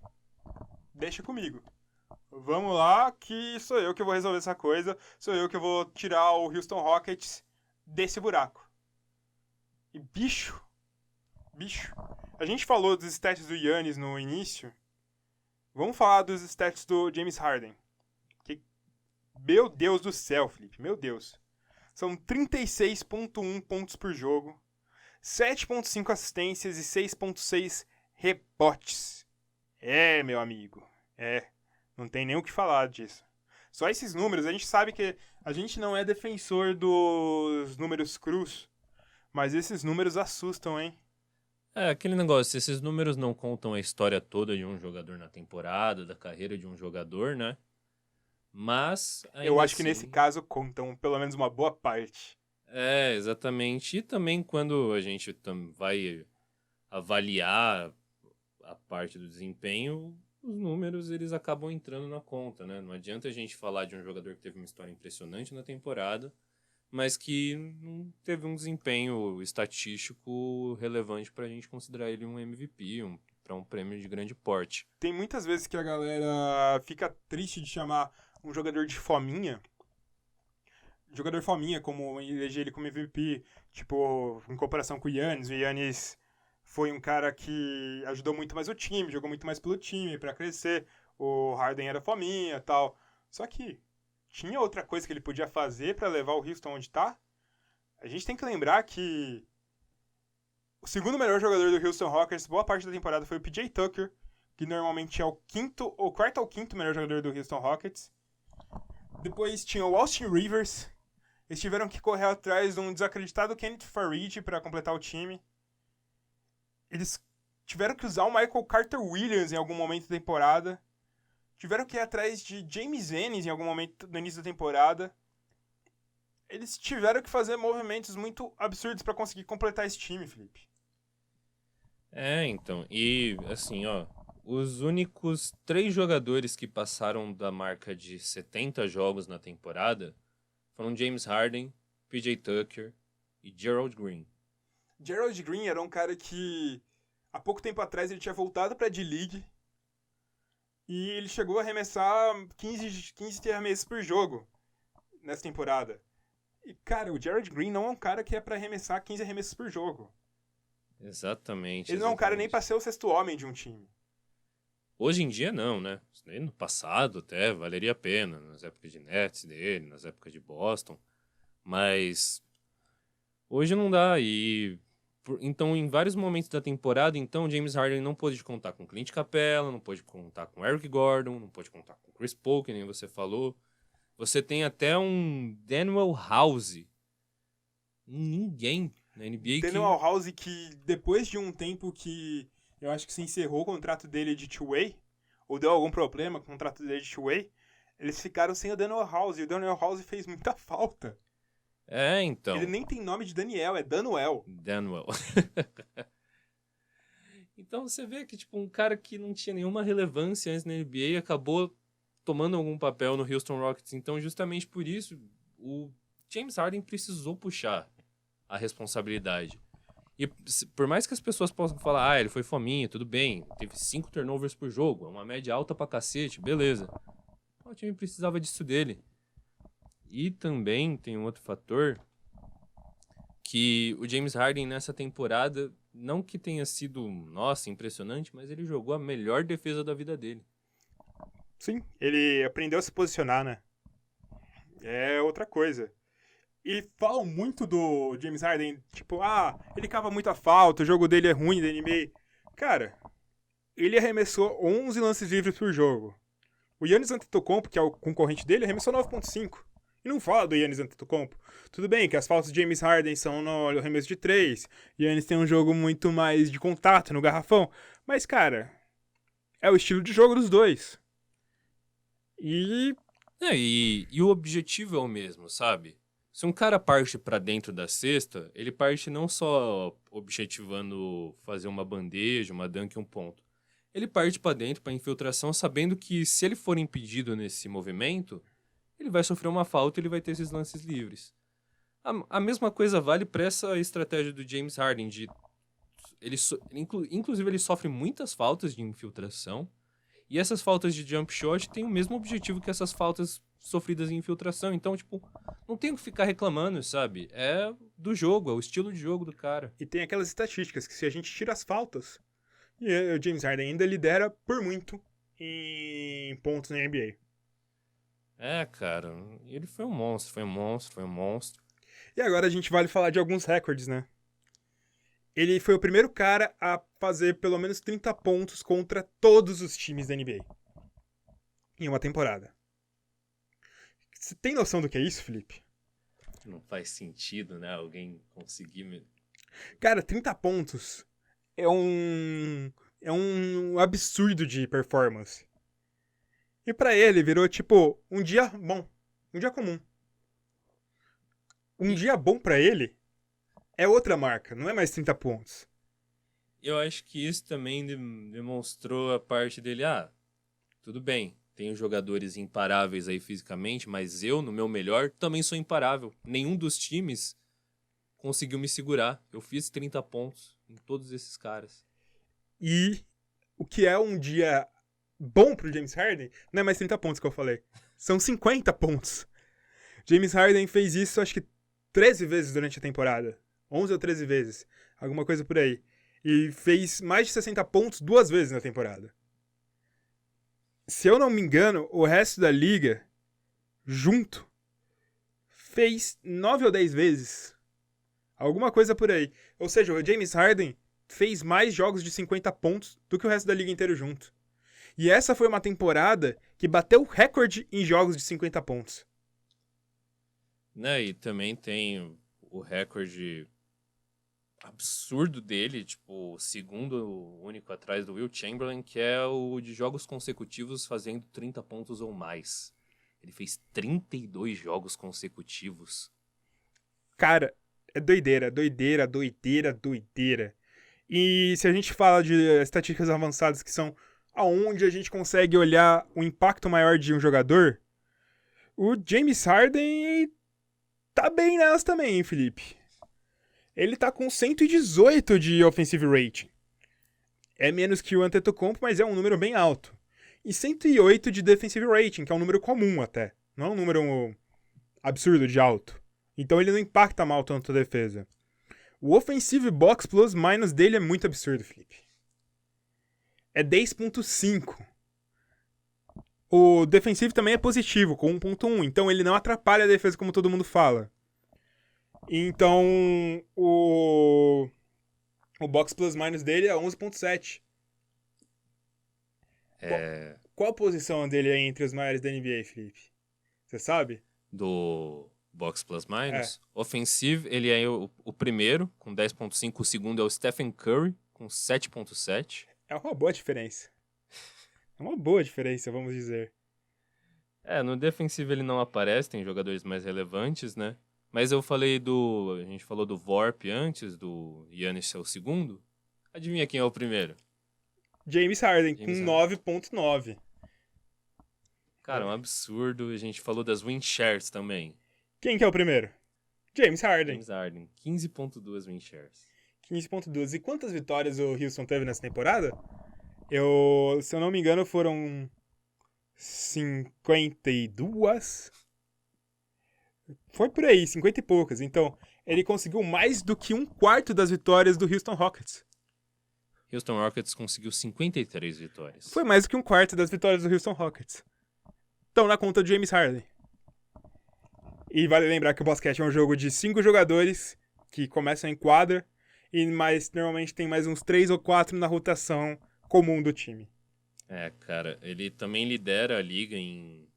deixa comigo. Vamos lá que sou eu que vou resolver essa coisa, sou eu que vou tirar o Houston Rockets desse buraco. E bicho, a gente falou dos stats do Yannis no início, Vamos falar dos stats do James Harden. Que, meu Deus do céu, Felipe, meu Deus. São 36,1 pontos por jogo, 7,5 assistências e 6,6 rebotes. É, meu amigo, não tem nem o que falar disso. Só esses números, a gente sabe que a gente não é defensor dos números crus, mas esses números assustam, hein? É, aquele negócio, esses números não contam a história toda de um jogador na temporada, da carreira de um jogador, né? Mas, Eu ainda acho que nesse assim... caso contam pelo menos uma boa parte. É, exatamente. E também quando a gente vai avaliar a parte do desempenho, os números eles acabam entrando na conta, né? Não adianta a gente falar de um jogador que teve uma história impressionante na temporada, mas que não teve um desempenho estatístico relevante para a gente considerar ele um MVP, para um prêmio de grande porte. Tem muitas vezes que a galera fica triste de chamar um jogador de fominha. Jogador fominha, como eleger ele como MVP, tipo, em comparação com o Giannis foi um cara que ajudou muito mais o time, jogou muito mais pelo time para crescer. O Harden era fominha e tal. Só que tinha outra coisa que ele podia fazer para levar o Houston onde tá. A gente tem que lembrar que o segundo melhor jogador do Houston Rockets, boa parte da temporada, foi o PJ Tucker, que normalmente é o quarto ou quinto melhor jogador do Houston Rockets. Depois tinha o Austin Rivers. Eles tiveram que correr atrás de um desacreditado Kenneth Faried para completar o time. Eles tiveram que usar o Michael Carter Williams em algum momento da temporada. Tiveram que ir atrás de James Ennis em algum momento do início da temporada. Eles tiveram que fazer movimentos muito absurdos para conseguir completar esse time, Felipe. É, então. E, assim, ó, os únicos 3 jogadores que passaram da marca de 70 jogos na temporada foram James Harden, PJ Tucker e Gerald Green. Gerald Green era um cara que há pouco tempo atrás ele tinha voltado para a D-League e ele chegou a arremessar 15 arremessos por jogo nessa temporada. E, cara, o Gerald Green não é um cara que é para arremessar 15 arremessos por jogo. Exatamente. Ele não é um cara nem para ser o sexto homem de um time. Hoje em dia não, né? No passado até valeria a pena, nas épocas de Nets dele, nas épocas de Boston. Mas hoje não dá. Então, em vários momentos da temporada, então, James Harden não pôde contar com Clint Capela, não pôde contar com Eric Gordon, não pôde contar com Chris Paul, que nem você falou. Você tem até um Danuel House. Ninguém na NBA Danuel House que depois de um tempo que eu acho que se encerrou o contrato dele de two-way, ou deu algum problema com o contrato dele de two-way, eles ficaram sem o Danuel House, e o Danuel House fez muita falta. É, então. Ele nem tem nome de Daniel, é Danuel. Danuel. Então você vê que tipo um cara que não tinha nenhuma relevância antes na NBA acabou tomando algum papel no Houston Rockets. Então justamente por isso o James Harden precisou puxar a responsabilidade. E por mais que as pessoas possam falar, ele foi fominha, tudo bem, teve 5 turnovers por jogo, é uma média alta pra cacete, beleza. O time precisava disso dele. E também tem um outro fator, que o James Harden nessa temporada, não que tenha sido, nossa, impressionante, mas ele jogou a melhor defesa da vida dele. Sim, ele aprendeu a se posicionar, né? É outra coisa. E falam muito do James Harden, tipo, ele cava muita falta, o jogo dele é ruim da NBA. Cara, ele arremessou 11 lances livres por jogo. O Giannis Antetokounmpo, que é o concorrente dele, arremessou 9,5. E não fala do Giannis Antetokounmpo. Tudo bem que as faltas de James Harden são no arremesso de 3. Giannis tem um jogo muito mais de contato no garrafão. Mas, cara, é o estilo de jogo dos dois. E o objetivo é o mesmo, sabe? Se um cara parte pra dentro da cesta, ele parte não só objetivando fazer uma bandeja, uma dunk e um ponto. Ele parte pra dentro, pra infiltração, sabendo que se ele for impedido nesse movimento, ele vai sofrer uma falta e ele vai ter esses lances livres. A mesma coisa vale para essa estratégia do James Harden. Inclusive, ele sofre muitas faltas de infiltração. E essas faltas de jump shot têm o mesmo objetivo que essas faltas sofridas em infiltração. Então, tipo, não tem o que ficar reclamando, sabe? É do jogo, é o estilo de jogo do cara. E tem aquelas estatísticas que se a gente tira as faltas, e o James Harden ainda lidera por muito em pontos na NBA. É, cara, ele foi um monstro, foi um monstro, foi um monstro. E agora a gente vale falar de alguns recordes, né? Ele foi o primeiro cara a fazer pelo menos 30 pontos contra todos os times da NBA. Em uma temporada. Você tem noção do que é isso, Felipe? Não faz sentido, né? Alguém conseguir... Cara, 30 pontos é um absurdo de performance. E pra ele virou tipo um dia bom, um dia comum. Um E dia bom pra ele é outra marca, não é mais 30 pontos. eu acho que isso também demonstrou a parte dele. Ah, tudo bem, tenho jogadores imparáveis aí fisicamente, mas eu, no meu melhor, também sou imparável. Nenhum dos times conseguiu me segurar. Eu fiz 30 pontos em todos esses caras. E o que é um dia bom pro James Harden não é mais 30 pontos que eu falei. São 50 pontos. James Harden fez isso acho que 13 vezes durante a temporada. 11 ou 13 vezes. Alguma coisa por aí. E fez mais de 60 pontos 2 vezes na temporada. Se eu não me engano, o resto da liga, junto, fez 9 ou 10 vezes. Alguma coisa por aí. Ou seja, o James Harden fez mais jogos de 50 pontos do que o resto da liga inteiro junto. E essa foi uma temporada que bateu recorde em jogos de 50 pontos. Né? E também tem o recorde absurdo dele, tipo, o segundo único atrás do Will Chamberlain, que é o de jogos consecutivos fazendo 30 pontos ou mais. Ele fez 32 jogos consecutivos. Cara, é doideira, doideira, doideira, doideira. E se a gente fala de estatísticas avançadas que são aonde a gente consegue olhar o impacto maior de um jogador, o James Harden tá bem nelas também, hein, Felipe? Ele tá com 118 de offensive rating. É menos que o Antetokounmpo, mas é um número bem alto. E 108 de defensive rating, que é um número comum até. Não é um número absurdo de alto. Então ele não impacta mal tanto a defesa. O offensive box plus minus dele é muito absurdo, Felipe. É 10.5. O defensivo também é positivo, com 1.1. Então ele não atrapalha a defesa como todo mundo fala. Então o box plus minus dele é 11.7. Qual a posição dele aí entre os maiores da NBA, Felipe? Você sabe? Do Box Plus É. Minus. Offensive, ele é o primeiro, com 10.5. O segundo é o Stephen Curry, com 7.7. É uma boa diferença. É uma boa diferença, vamos dizer. É, no defensivo ele não aparece, tem jogadores mais relevantes, né? Mas eu falei a gente falou do Vorp antes, do Giannis é o segundo. Adivinha quem é o primeiro? James Harden, James com Harden. 9.9. Cara, um absurdo. A gente falou das win shares também. Quem que é o primeiro? James Harden. James Harden, 15.2 win shares. 15.2. E quantas vitórias o Houston teve nessa temporada? Se eu não me engano, foram 52. Foi por aí, 50 e poucas. Então, ele conseguiu mais do que um quarto das vitórias do Houston Rockets. Houston Rockets conseguiu 53 vitórias. Foi mais do que um quarto das vitórias do Houston Rockets. Estão na conta de James Harden. E vale lembrar que o basquete é um jogo de 5 jogadores que começam em quadra, mas normalmente tem mais uns 3 ou 4 na rotação comum do time. É, cara, ele também lidera a liga em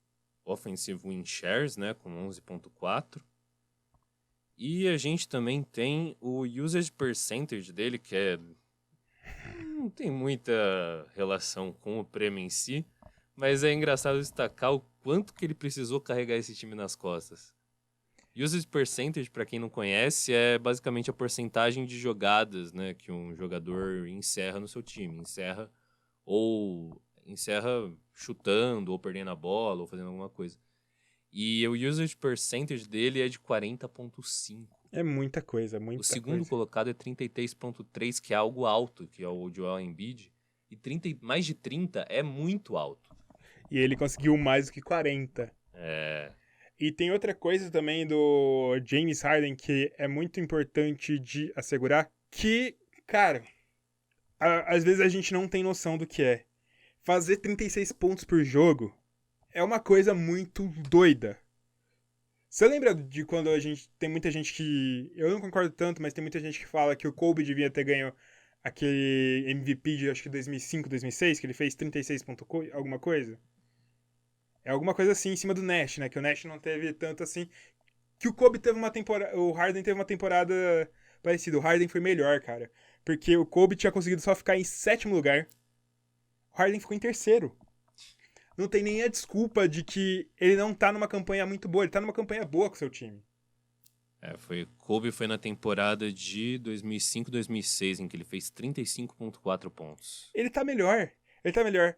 offensive win shares, né, com 11.4. E a gente também tem o usage percentage dele, que não tem muita relação com o prêmio em si, mas é engraçado destacar o quanto que ele precisou carregar esse time nas costas. Usage percentage, para quem não conhece, é basicamente a porcentagem de jogadas, né, que um jogador encerra no seu time. Encerra chutando, ou perdendo a bola, ou fazendo alguma coisa. E o usage percentage dele é de 40.5. É muita coisa, muita O segundo coisa. colocado é 33.3, que é algo alto, que é o Joel Embiid. E mais de 30 é muito alto. E ele conseguiu mais do que 40. É... E tem outra coisa também do James Harden que é muito importante de assegurar, que, cara, às vezes a gente não tem noção do que é. fazer 36 pontos por jogo é uma coisa muito doida. Você lembra de quando tem muita gente que... Eu não concordo tanto, mas tem muita gente que fala que o Kobe devia ter ganho aquele MVP de acho que 2005, 2006, que ele fez 36 pontos alguma coisa? É alguma coisa assim em cima do Nash, né? Que o Nash não teve tanto assim. Que o Kobe teve uma temporada... O Harden teve uma temporada parecida. O Harden foi melhor, cara. Porque o Kobe tinha conseguido só ficar em 7º lugar. O Harden ficou em 3º. Não tem nem a desculpa de que ele não tá numa campanha muito boa. Ele tá numa campanha boa com o seu time. Kobe foi na temporada de 2005, 2006, em que ele fez 35,4 pontos. Ele tá melhor. Ele tá melhor.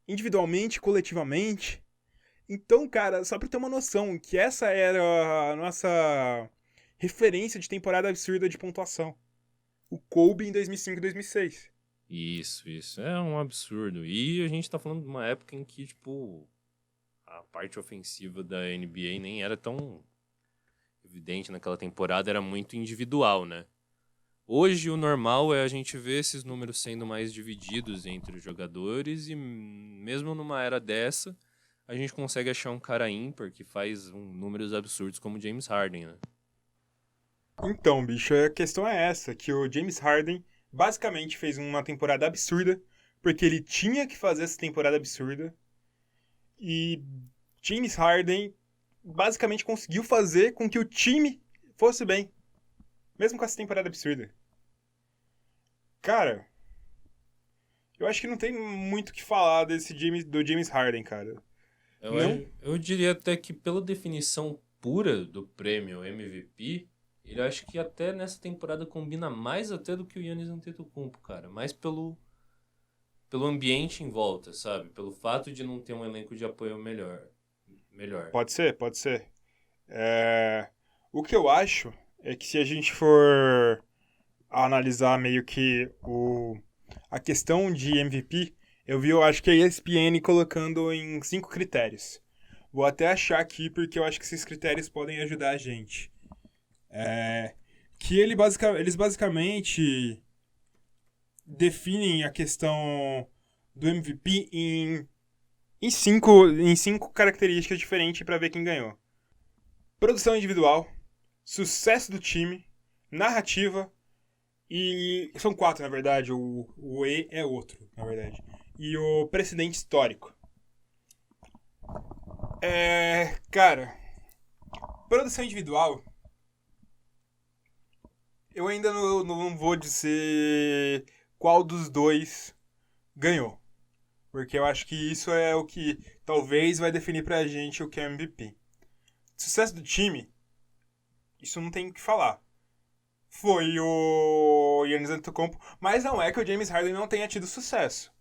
Individualmente, coletivamente. Então, cara, só pra ter uma noção, que essa era a nossa referência de temporada absurda de pontuação. O Kobe em 2005 e 2006. Isso. É um absurdo. E a gente tá falando de uma época em que, tipo, a parte ofensiva da NBA nem era tão evidente naquela temporada, era muito individual, né? Hoje o normal é a gente ver esses números sendo mais divididos entre os jogadores e mesmo numa era dessa, a gente consegue achar um cara ímpar que faz números absurdos como o James Harden, né? Então, bicho, a questão é essa, que o James Harden basicamente fez uma temporada absurda, porque ele tinha que fazer essa temporada absurda, e James Harden basicamente conseguiu fazer com que o time fosse bem, mesmo com essa temporada absurda. Cara, eu acho que não tem muito o que falar do James Harden, cara. Eu diria até que pela definição pura do prêmio MVP, ele acho que até nessa temporada combina mais até do que o Giannis Antetokounmpo, cara. Mais pelo ambiente em volta, sabe? Pelo fato de não ter um elenco de apoio melhor. Pode ser. O que eu acho é que se a gente for analisar meio que a questão de MVP, eu acho que a ESPN colocando em 5 critérios. Vou até achar aqui, porque eu acho que esses critérios podem ajudar a gente. Que eles basicamente definem a questão do MVP em cinco características diferentes para ver quem ganhou. Produção individual, sucesso do time, narrativa e... São 4, na verdade. O E é outro, na verdade. E o precedente histórico. Cara, produção individual... Eu ainda não vou dizer qual dos dois ganhou. Porque eu acho que isso é o que talvez vai definir pra gente o que é MVP. Sucesso do time, isso não tem o que falar. Foi o Giannis Antetokounmpo, mas não é que o James Harden não tenha tido sucesso.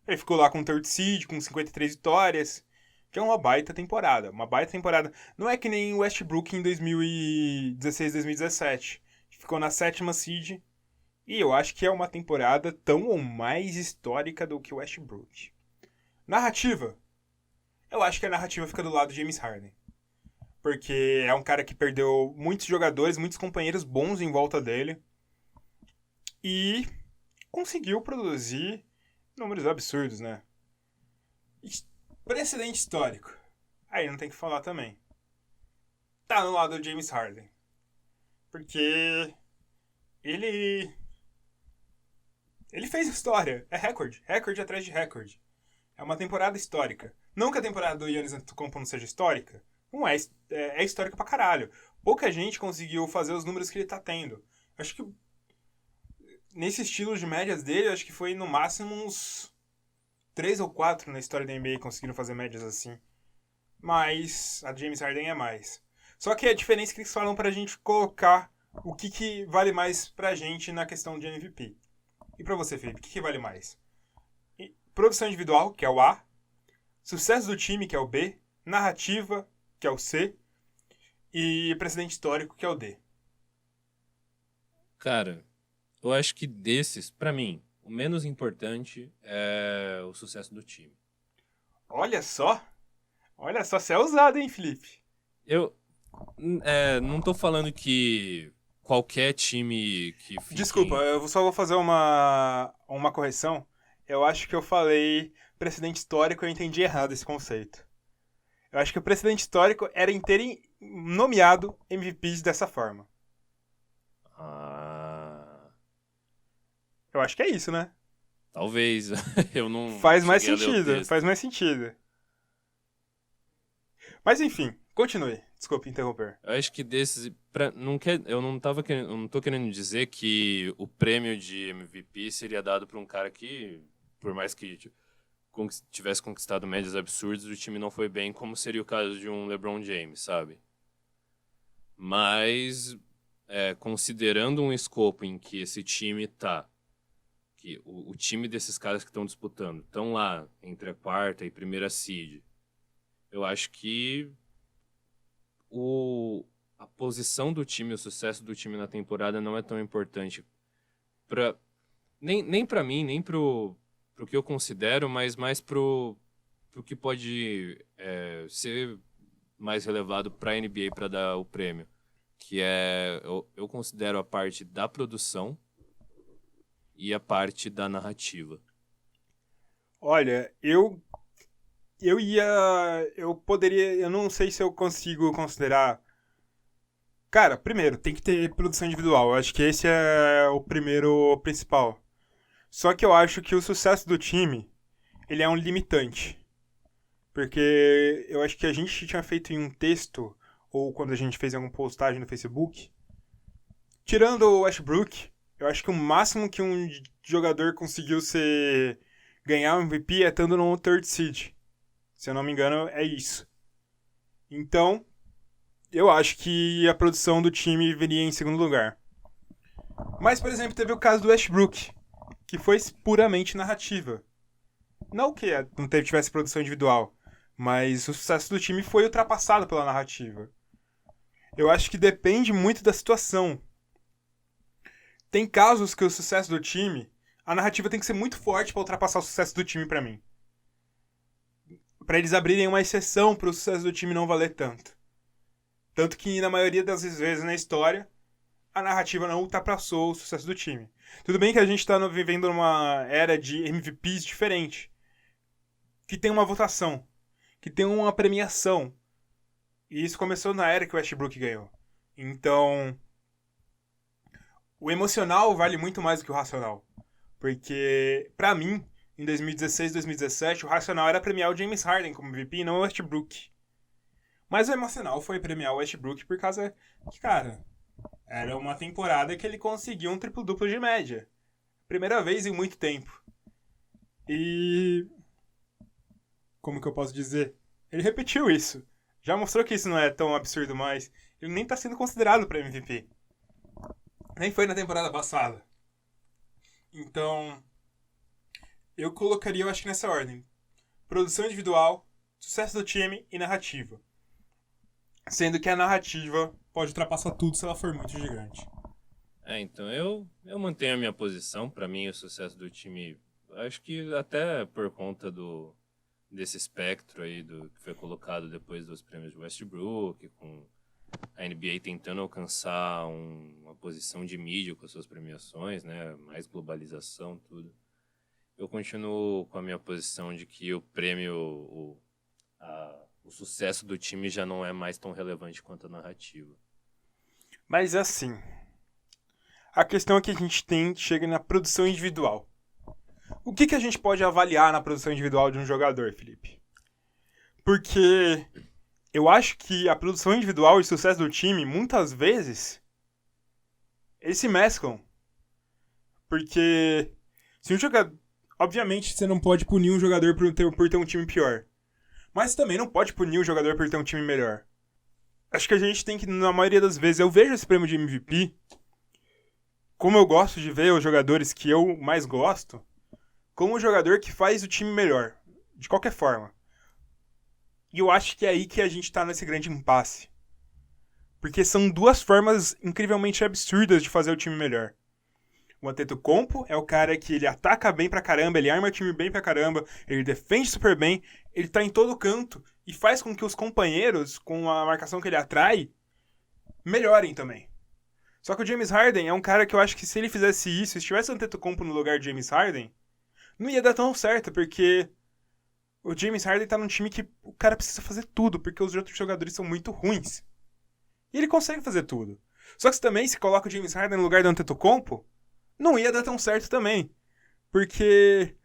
Ele ficou lá com o third seed, com 53 vitórias, que é uma baita temporada. Uma baita temporada. Não é que nem o Westbrook em 2016, 2017. Ficou na 7ª seed. E eu acho que é uma temporada tão ou mais histórica do que o Westbrook. Narrativa. Eu acho que a narrativa fica do lado do James Harden. Porque é um cara que perdeu muitos jogadores, muitos companheiros bons em volta dele. E conseguiu produzir números absurdos, né? Precedente histórico. Aí não tem que falar também. Tá no lado do James Harden. Porque ele fez história. É recorde. Recorde atrás de recorde. É uma temporada histórica. Não que a temporada do Giannis Antetokounmpo não seja histórica. Não é. É histórica pra caralho. Pouca gente conseguiu fazer os números que ele tá tendo. Acho que nesse estilo de médias dele, acho que foi no máximo uns 3 ou 4 na história da NBA conseguiram fazer médias assim. Mas a James Harden é mais. Só que a diferença é que eles falam pra gente colocar o que vale mais pra gente na questão de MVP. E pra você, Felipe, o que vale mais? Produção individual, que é o A. Sucesso do time, que é o B. Narrativa, que é o C. E precedente histórico, que é o D. Cara, eu acho que desses, pra mim, o menos importante é o sucesso do time. Olha só! Olha só, você é ousado, hein, Felipe? Eu não tô falando que qualquer time que fique... Desculpa, eu só vou fazer uma correção. eu acho que eu falei precedente histórico e eu entendi errado esse conceito. Eu acho que o precedente histórico era em terem nomeado MVPs dessa forma. Ah, Eu acho que é isso, né? talvez. Eu não Faz mais cheguei a ler o sentido, texto. faz mais sentido. Mas enfim, continue. Desculpe interromper. Eu acho que desses. Não quer, eu não tô querendo dizer que o prêmio de MVP seria dado para um cara que, por mais que tipo, tivesse conquistado médias absurdas, o time não foi bem, como seria o caso de um LeBron James, sabe? Mas, considerando um escopo em que esse time tá, que o time desses caras que estão disputando estão lá entre a quarta e primeira seed, eu acho que a posição do time, o sucesso do time na temporada não é tão importante para nem para mim, nem pro que eu considero, mas mais pro que pode ser mais relevado para a NBA para dar o prêmio, que eu considero a parte da produção e a parte da narrativa. Olha, eu não sei se eu consigo considerar. Cara, primeiro, tem que ter produção individual. Eu acho que esse é o primeiro principal. Só que eu acho que o sucesso do time, ele é um limitante. Porque eu acho que a gente tinha feito em um texto, ou quando a gente fez alguma postagem no Facebook, tirando o Westbrook, eu acho que o máximo que um jogador conseguiu ganhar o MVP é estando no third seed. Se eu não me engano, é isso. Então, eu acho que a produção do time viria em segundo lugar. Mas, por exemplo, teve o caso do Westbrook, que foi puramente narrativa. Não que não tivesse produção individual, mas o sucesso do time foi ultrapassado pela narrativa. Eu acho que depende muito da situação. Tem casos que o sucesso do time, a narrativa tem que ser muito forte para ultrapassar o sucesso do time para mim. Para eles abrirem uma exceção para o sucesso do time não valer tanto. Tanto que na maioria das vezes na história, a narrativa não ultrapassou o sucesso do time. Tudo bem que a gente está vivendo numa era de MVPs diferente, que tem uma votação, que tem uma premiação. E isso começou na era que o Westbrook ganhou. Então, o emocional vale muito mais do que o racional. Porque, pra mim, em 2016, 2017, o racional era premiar o James Harden como MVP e não o Westbrook. Mas o emocional foi premiar o Westbrook por causa que, cara, era uma temporada que ele conseguiu um triplo-duplo de média. Primeira vez em muito tempo. E... como que eu posso dizer? Ele repetiu isso. Já mostrou que isso não é tão absurdo mais. Ele nem tá sendo considerado pra MVP. Nem foi na temporada passada. Então, eu colocaria, eu acho que nessa ordem. Produção individual, sucesso do time e narrativa. Sendo que a narrativa pode ultrapassar tudo se ela for muito gigante. Então eu mantenho a minha posição. Para mim, o sucesso do time, acho que até por conta desse espectro aí que foi colocado depois dos prêmios de Westbrook, com a NBA tentando alcançar uma posição de mídia com as suas premiações, né, mais globalização, tudo. Eu continuo com a minha posição de que o prêmio, o sucesso do time já não é mais tão relevante quanto a narrativa. Mas assim, a questão é que a gente chega na produção individual. O que a gente pode avaliar na produção individual de um jogador, Felipe? Porque eu acho que a produção individual e o sucesso do time, muitas vezes, eles se mesclam. Porque se um jogador... obviamente, você não pode punir um jogador por ter um time pior. Mas também não pode punir o jogador por ter um time melhor. Acho que a gente tem que, na maioria das vezes, eu vejo esse prêmio de MVP, como eu gosto de ver os jogadores que eu mais gosto, como um jogador que faz o time melhor, de qualquer forma. E eu acho que é aí que a gente tá nesse grande impasse. Porque são duas formas incrivelmente absurdas de fazer o time melhor. O Antetokounmpo é o cara que ele ataca bem pra caramba, ele arma o time bem pra caramba, ele defende super bem, ele tá em todo canto e faz com que os companheiros, com a marcação que ele atrai, melhorem também. Só que o James Harden é um cara que eu acho que se ele fizesse isso, se tivesse o Antetokounmpo no lugar de James Harden, não ia dar tão certo, porque o James Harden tá num time que o cara precisa fazer tudo, porque os outros jogadores são muito ruins. E ele consegue fazer tudo. Só que também, se coloca o James Harden no lugar do Antetokounmpo, não ia dar tão certo também. Porque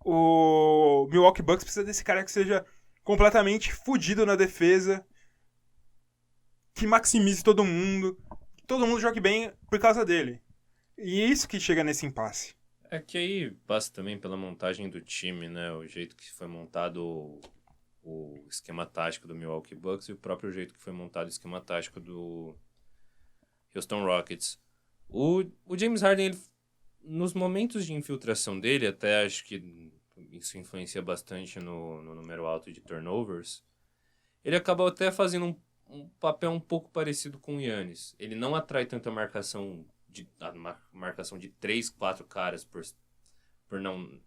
o Milwaukee Bucks precisa desse cara que seja completamente fudido na defesa, que maximize que todo mundo jogue bem por causa dele. E é isso que chega nesse impasse. É que aí passa também pela montagem do time, né? O jeito que foi montado o esquema tático do Milwaukee Bucks e o próprio jeito que foi montado o esquema tático do Houston Rockets. O James Harden, ele, nos momentos de infiltração dele, até acho que isso influencia bastante no número alto de turnovers, ele acaba até fazendo um papel um pouco parecido com o Giannis. Ele não atrai tanta marcação marcação de 3, 4 caras por não...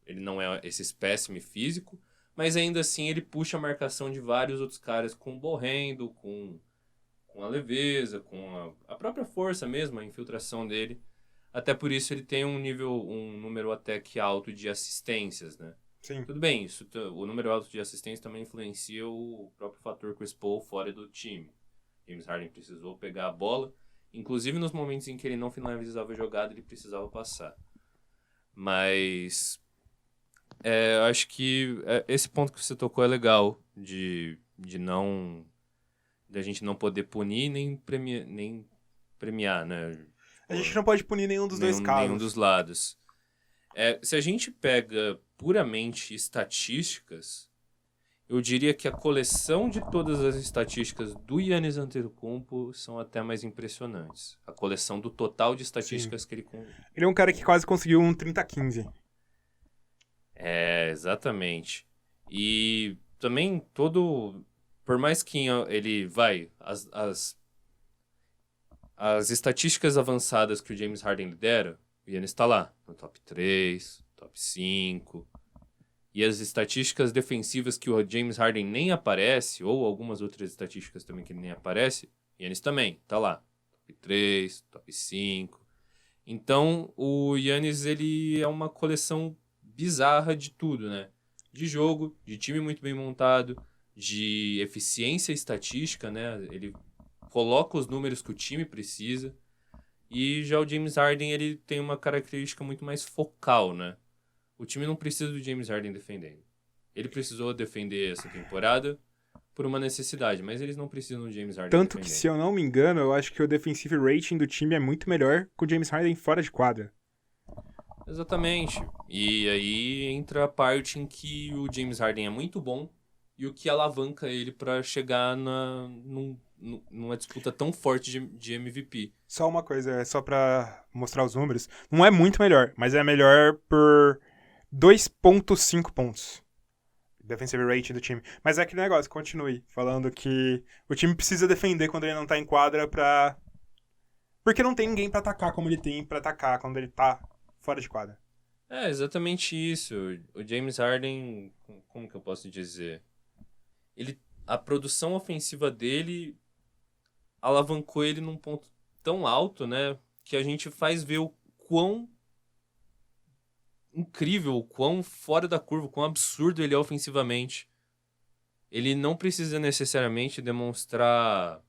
Ele não é esse espécime físico, mas ainda assim ele puxa a marcação de vários outros caras com ball handle, com a leveza, com a própria força mesmo, a infiltração dele. Até por isso ele tem um número até que alto de assistências, né? Sim. Tudo bem, o número alto de assistências também influencia o próprio fator Chris Paul fora do time. James Harden precisou pegar a bola, inclusive nos momentos em que ele não finalizava a jogada, ele precisava passar. Mas eu acho que esse ponto que você tocou é legal, de a gente não poder punir nem premiar, né? A gente não pode punir nenhum dos dois casos. Nenhum dos lados. Se a gente pega puramente estatísticas, eu diria que a coleção de todas as estatísticas do Giannis Antetokounmpo são até mais impressionantes. A coleção do total de estatísticas que ele... Ele é um cara que quase conseguiu um 30-15. Exatamente. E também por mais que ele as estatísticas avançadas que o James Harden lidera, o Giannis está lá, no top 3, top 5. E as estatísticas defensivas que o James Harden nem aparece, ou algumas outras estatísticas também que ele nem aparece, o Giannis também está lá. Top 3, top 5. Então, o Giannis, ele é uma coleção bizarra de tudo, né? De jogo, de time muito bem montado, de eficiência estatística, né? Ele coloca os números que o time precisa. E já o James Harden, ele tem uma característica muito mais focal, né? O time não precisa do James Harden defendendo. Ele precisou defender essa temporada por uma necessidade, mas eles não precisam do James Harden Tanto defendendo. que, se eu não me engano, eu acho que o defensive rating do time é muito melhor com o James Harden fora de quadra. Exatamente. E aí entra a parte em que o James Harden é muito bom e o que alavanca ele para chegar numa disputa tão forte de MVP. Só uma coisa, só pra mostrar os números. Não é muito melhor, mas é melhor por 2,5 pontos. Defensive rating do time. Mas é aquele negócio, continue falando que o time precisa defender quando ele não tá em quadra pra... Porque não tem ninguém pra atacar como ele tem pra atacar quando ele tá fora de quadra. É exatamente isso. O James Harden, como que eu posso dizer? A produção ofensiva dele alavancou ele num ponto tão alto, né? Que a gente faz ver o quão incrível, o quão fora da curva, o quão absurdo ele é ofensivamente. Ele não precisa necessariamente demonstrar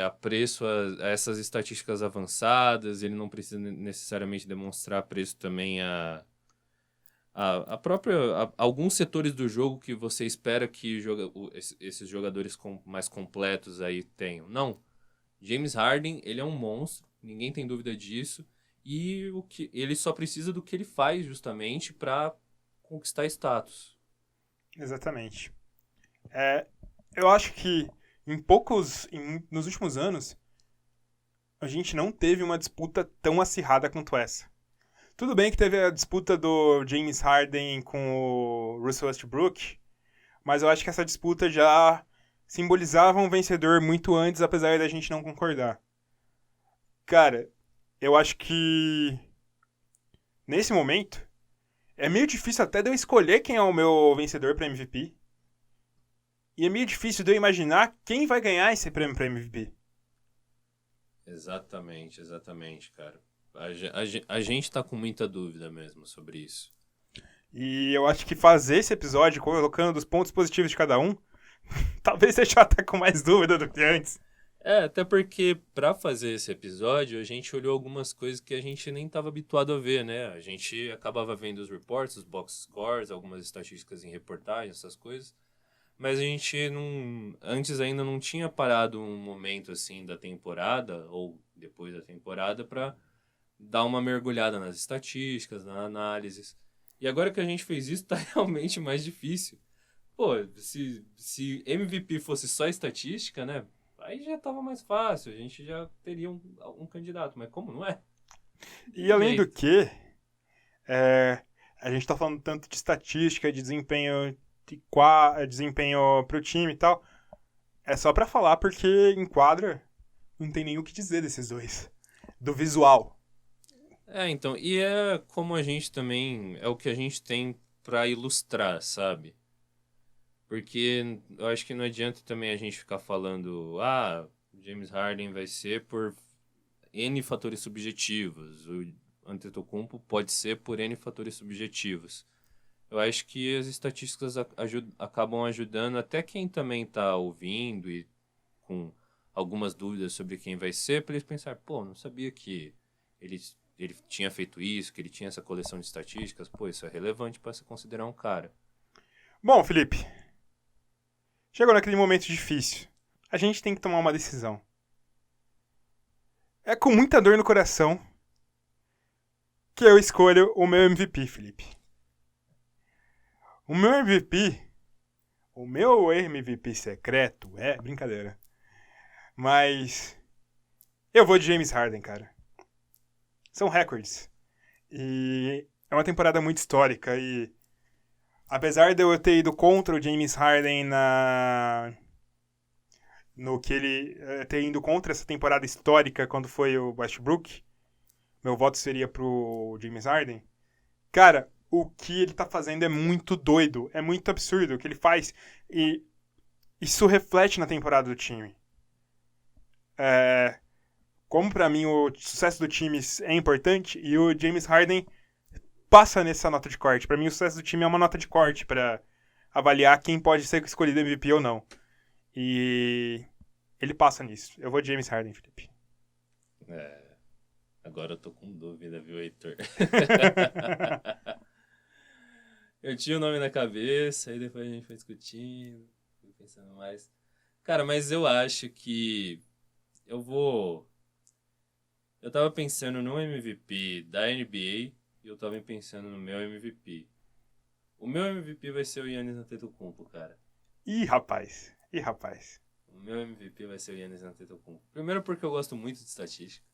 apreço a essas estatísticas avançadas, ele não precisa necessariamente demonstrar apreço também a alguns setores do jogo que você espera que esses jogadores mais completos aí tenham. Não. James Harden, ele é um monstro, ninguém tem dúvida disso, e ele só precisa do que ele faz justamente para conquistar status. Exatamente. Eu acho que nos últimos anos, a gente não teve uma disputa tão acirrada quanto essa. Tudo bem que teve a disputa do James Harden com o Russell Westbrook, mas eu acho que essa disputa já simbolizava um vencedor muito antes, apesar da gente não concordar. Cara, eu acho que nesse momento é meio difícil até de eu escolher quem é o meu vencedor para MVP. E é meio difícil de eu imaginar quem vai ganhar esse prêmio para MVP. Exatamente, cara. A gente tá com muita dúvida mesmo sobre isso. E eu acho que fazer esse episódio colocando os pontos positivos de cada um, talvez deixar até com mais dúvida do que antes. Até porque pra fazer esse episódio, a gente olhou algumas coisas que a gente nem estava habituado a ver, né? A gente acabava vendo os reports, os box scores, algumas estatísticas em reportagens, essas coisas. Mas a gente não, antes ainda não tinha parado um momento assim da temporada, ou depois da temporada, pra dar uma mergulhada nas estatísticas, nas análises. E agora que a gente fez isso, tá realmente mais difícil. Pô, se MVP fosse só estatística, né? Aí já tava mais fácil, a gente já teria um candidato, mas como não é? E além do Jeito. que, é, a gente tá falando tanto de estatística, de desempenho pro time e tal. É só pra falar porque em quadra não tem nem o que dizer desses dois. Do visual. Então, e é como a gente também, é o que a gente tem pra ilustrar, sabe? Porque eu acho que não adianta também a gente ficar falando, James Harden vai ser por N fatores subjetivos, o Antetokounmpo pode ser por N fatores subjetivos. Eu acho que as estatísticas acabam ajudando até quem também está ouvindo e com algumas dúvidas sobre quem vai ser, para eles pensar, pô, não sabia que ele, ele tinha feito isso, que ele tinha essa coleção de estatísticas, pô, isso é relevante para se considerar um cara. Bom, Felipe, chegou naquele momento difícil. A gente tem que tomar uma decisão. É com muita dor no coração que eu escolho o meu MVP, Felipe. O meu MVP, o meu MVP secreto, é brincadeira. Mas eu vou de James Harden, cara. São recordes. E é uma temporada muito histórica e apesar de eu ter ido contra o James Harden no que ele ter ido contra essa temporada histórica quando foi o Westbrook, meu voto seria pro James Harden. Cara, o que ele tá fazendo é muito doido, é muito absurdo o que ele faz e isso reflete na temporada do time. Como pra mim o sucesso do time é importante e o James Harden passa nessa nota de corte. Pra mim o sucesso do time é uma nota de corte pra avaliar quem pode ser escolhido MVP ou não. E ele passa nisso. Eu vou de James Harden, Felipe. Agora eu tô com dúvida, viu, Heitor? Eu tinha o nome na cabeça, aí depois a gente foi discutindo, fui pensando mais. Cara, mas eu acho que eu vou. Eu tava pensando no MVP da NBA e eu tava pensando no meu MVP. O meu MVP vai ser o Giannis Antetokounmpo, cara. Ih, rapaz. Ih, rapaz. O meu MVP vai ser o Giannis Antetokounmpo. Primeiro porque eu gosto muito de estatística.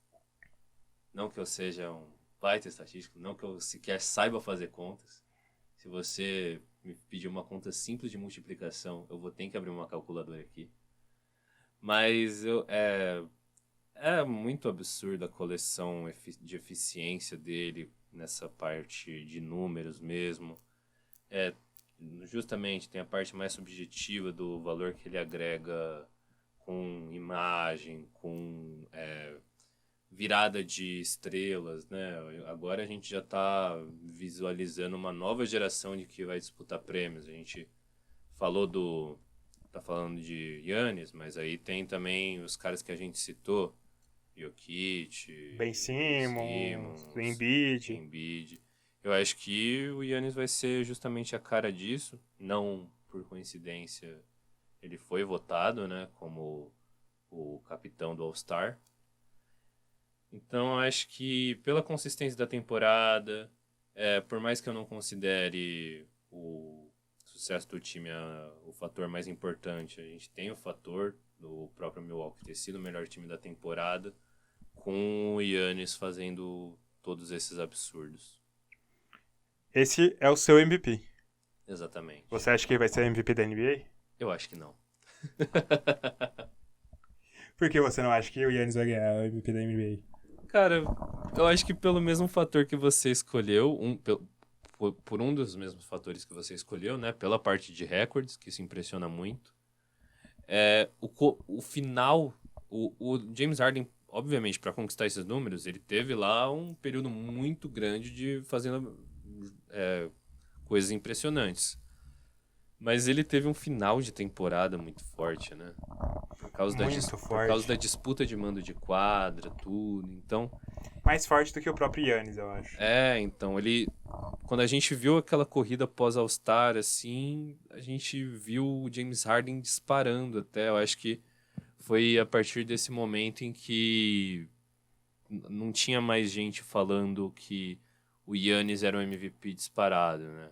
Não que eu seja um baita estatístico, não que eu sequer saiba fazer contas. Se você me pedir uma conta simples de multiplicação, eu vou ter que abrir uma calculadora aqui. Mas é muito absurda a coleção de eficiência dele nessa parte de números mesmo. Justamente tem a parte mais subjetiva do valor que ele agrega com imagem, com virada de estrelas, né? Agora a gente já está visualizando uma nova geração de que vai disputar prêmios. A gente tá falando de Giannis, mas aí tem também os caras que a gente citou, Jokic, Ben Simmons, Embiid. Embiid. Eu acho que o Giannis vai ser justamente a cara disso, não por coincidência ele foi votado, né, como o capitão do All-Star. Então, eu acho que pela consistência da temporada, por mais que eu não considere o sucesso do time o fator mais importante, a gente tem o fator do próprio Milwaukee ter sido o melhor time da temporada, com o Giannis fazendo todos esses absurdos. Esse é o seu MVP. Exatamente. Você acha que ele vai ser MVP da NBA? Eu acho que não. Por que você não acha que o Giannis vai ganhar o MVP da NBA? Cara, eu acho que pelo mesmo fator que você escolheu, por um dos mesmos fatores que você escolheu, né? Pela parte de recordes, que isso impressiona muito. O final, o James Harden, obviamente, para conquistar esses números, ele teve lá um período muito grande de fazendo coisas impressionantes. Mas ele teve um final de temporada muito forte, né? Por causa por causa da disputa de mando de quadra, tudo. Então, mais forte do que o próprio Giannis, eu acho. então, quando a gente viu aquela corrida pós-All-Star, assim, a gente viu o James Harden disparando até. Eu acho que foi a partir desse momento em que não tinha mais gente falando que o Giannis era o MVP disparado, né?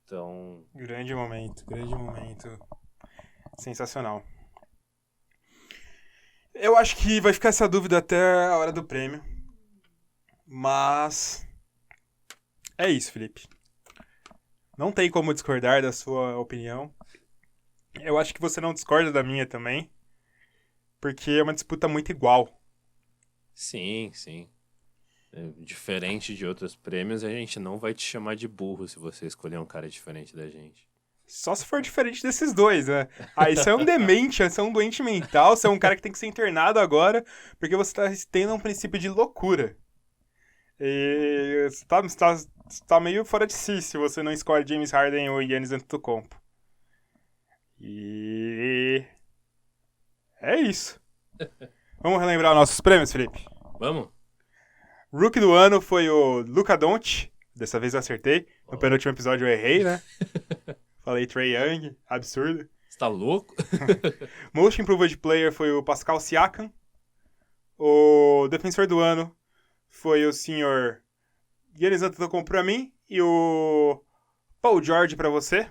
Então... Grande momento. Sensacional. Eu acho que vai ficar essa dúvida até a hora do prêmio. Mas... é isso, Felipe. Não tem como discordar da sua opinião. Eu acho que você não discorda da minha também. Porque é uma disputa muito igual. Sim. Diferente de outros prêmios, a gente não vai te chamar de burro se você escolher um cara diferente da gente. Só se for diferente desses dois, né? Aí você é um demente, você é um doente mental, você é um cara que tem que ser internado agora, porque você tá tendo um princípio de loucura. E você tá meio fora de si se você não escolhe James Harden ou Giannis Antetokounmpo. E... é isso. Vamos relembrar nossos prêmios, Felipe? Vamos? Rookie do ano foi o Luka Doncic. Dessa vez eu acertei. No penúltimo episódio eu errei, né? Falei Trae Young. Absurdo. Você tá louco? Most Improved Player foi o Pascal Siakam. O defensor do ano foi o senhor Giannis Antetokounmpo pra mim. E o Paul George pra você.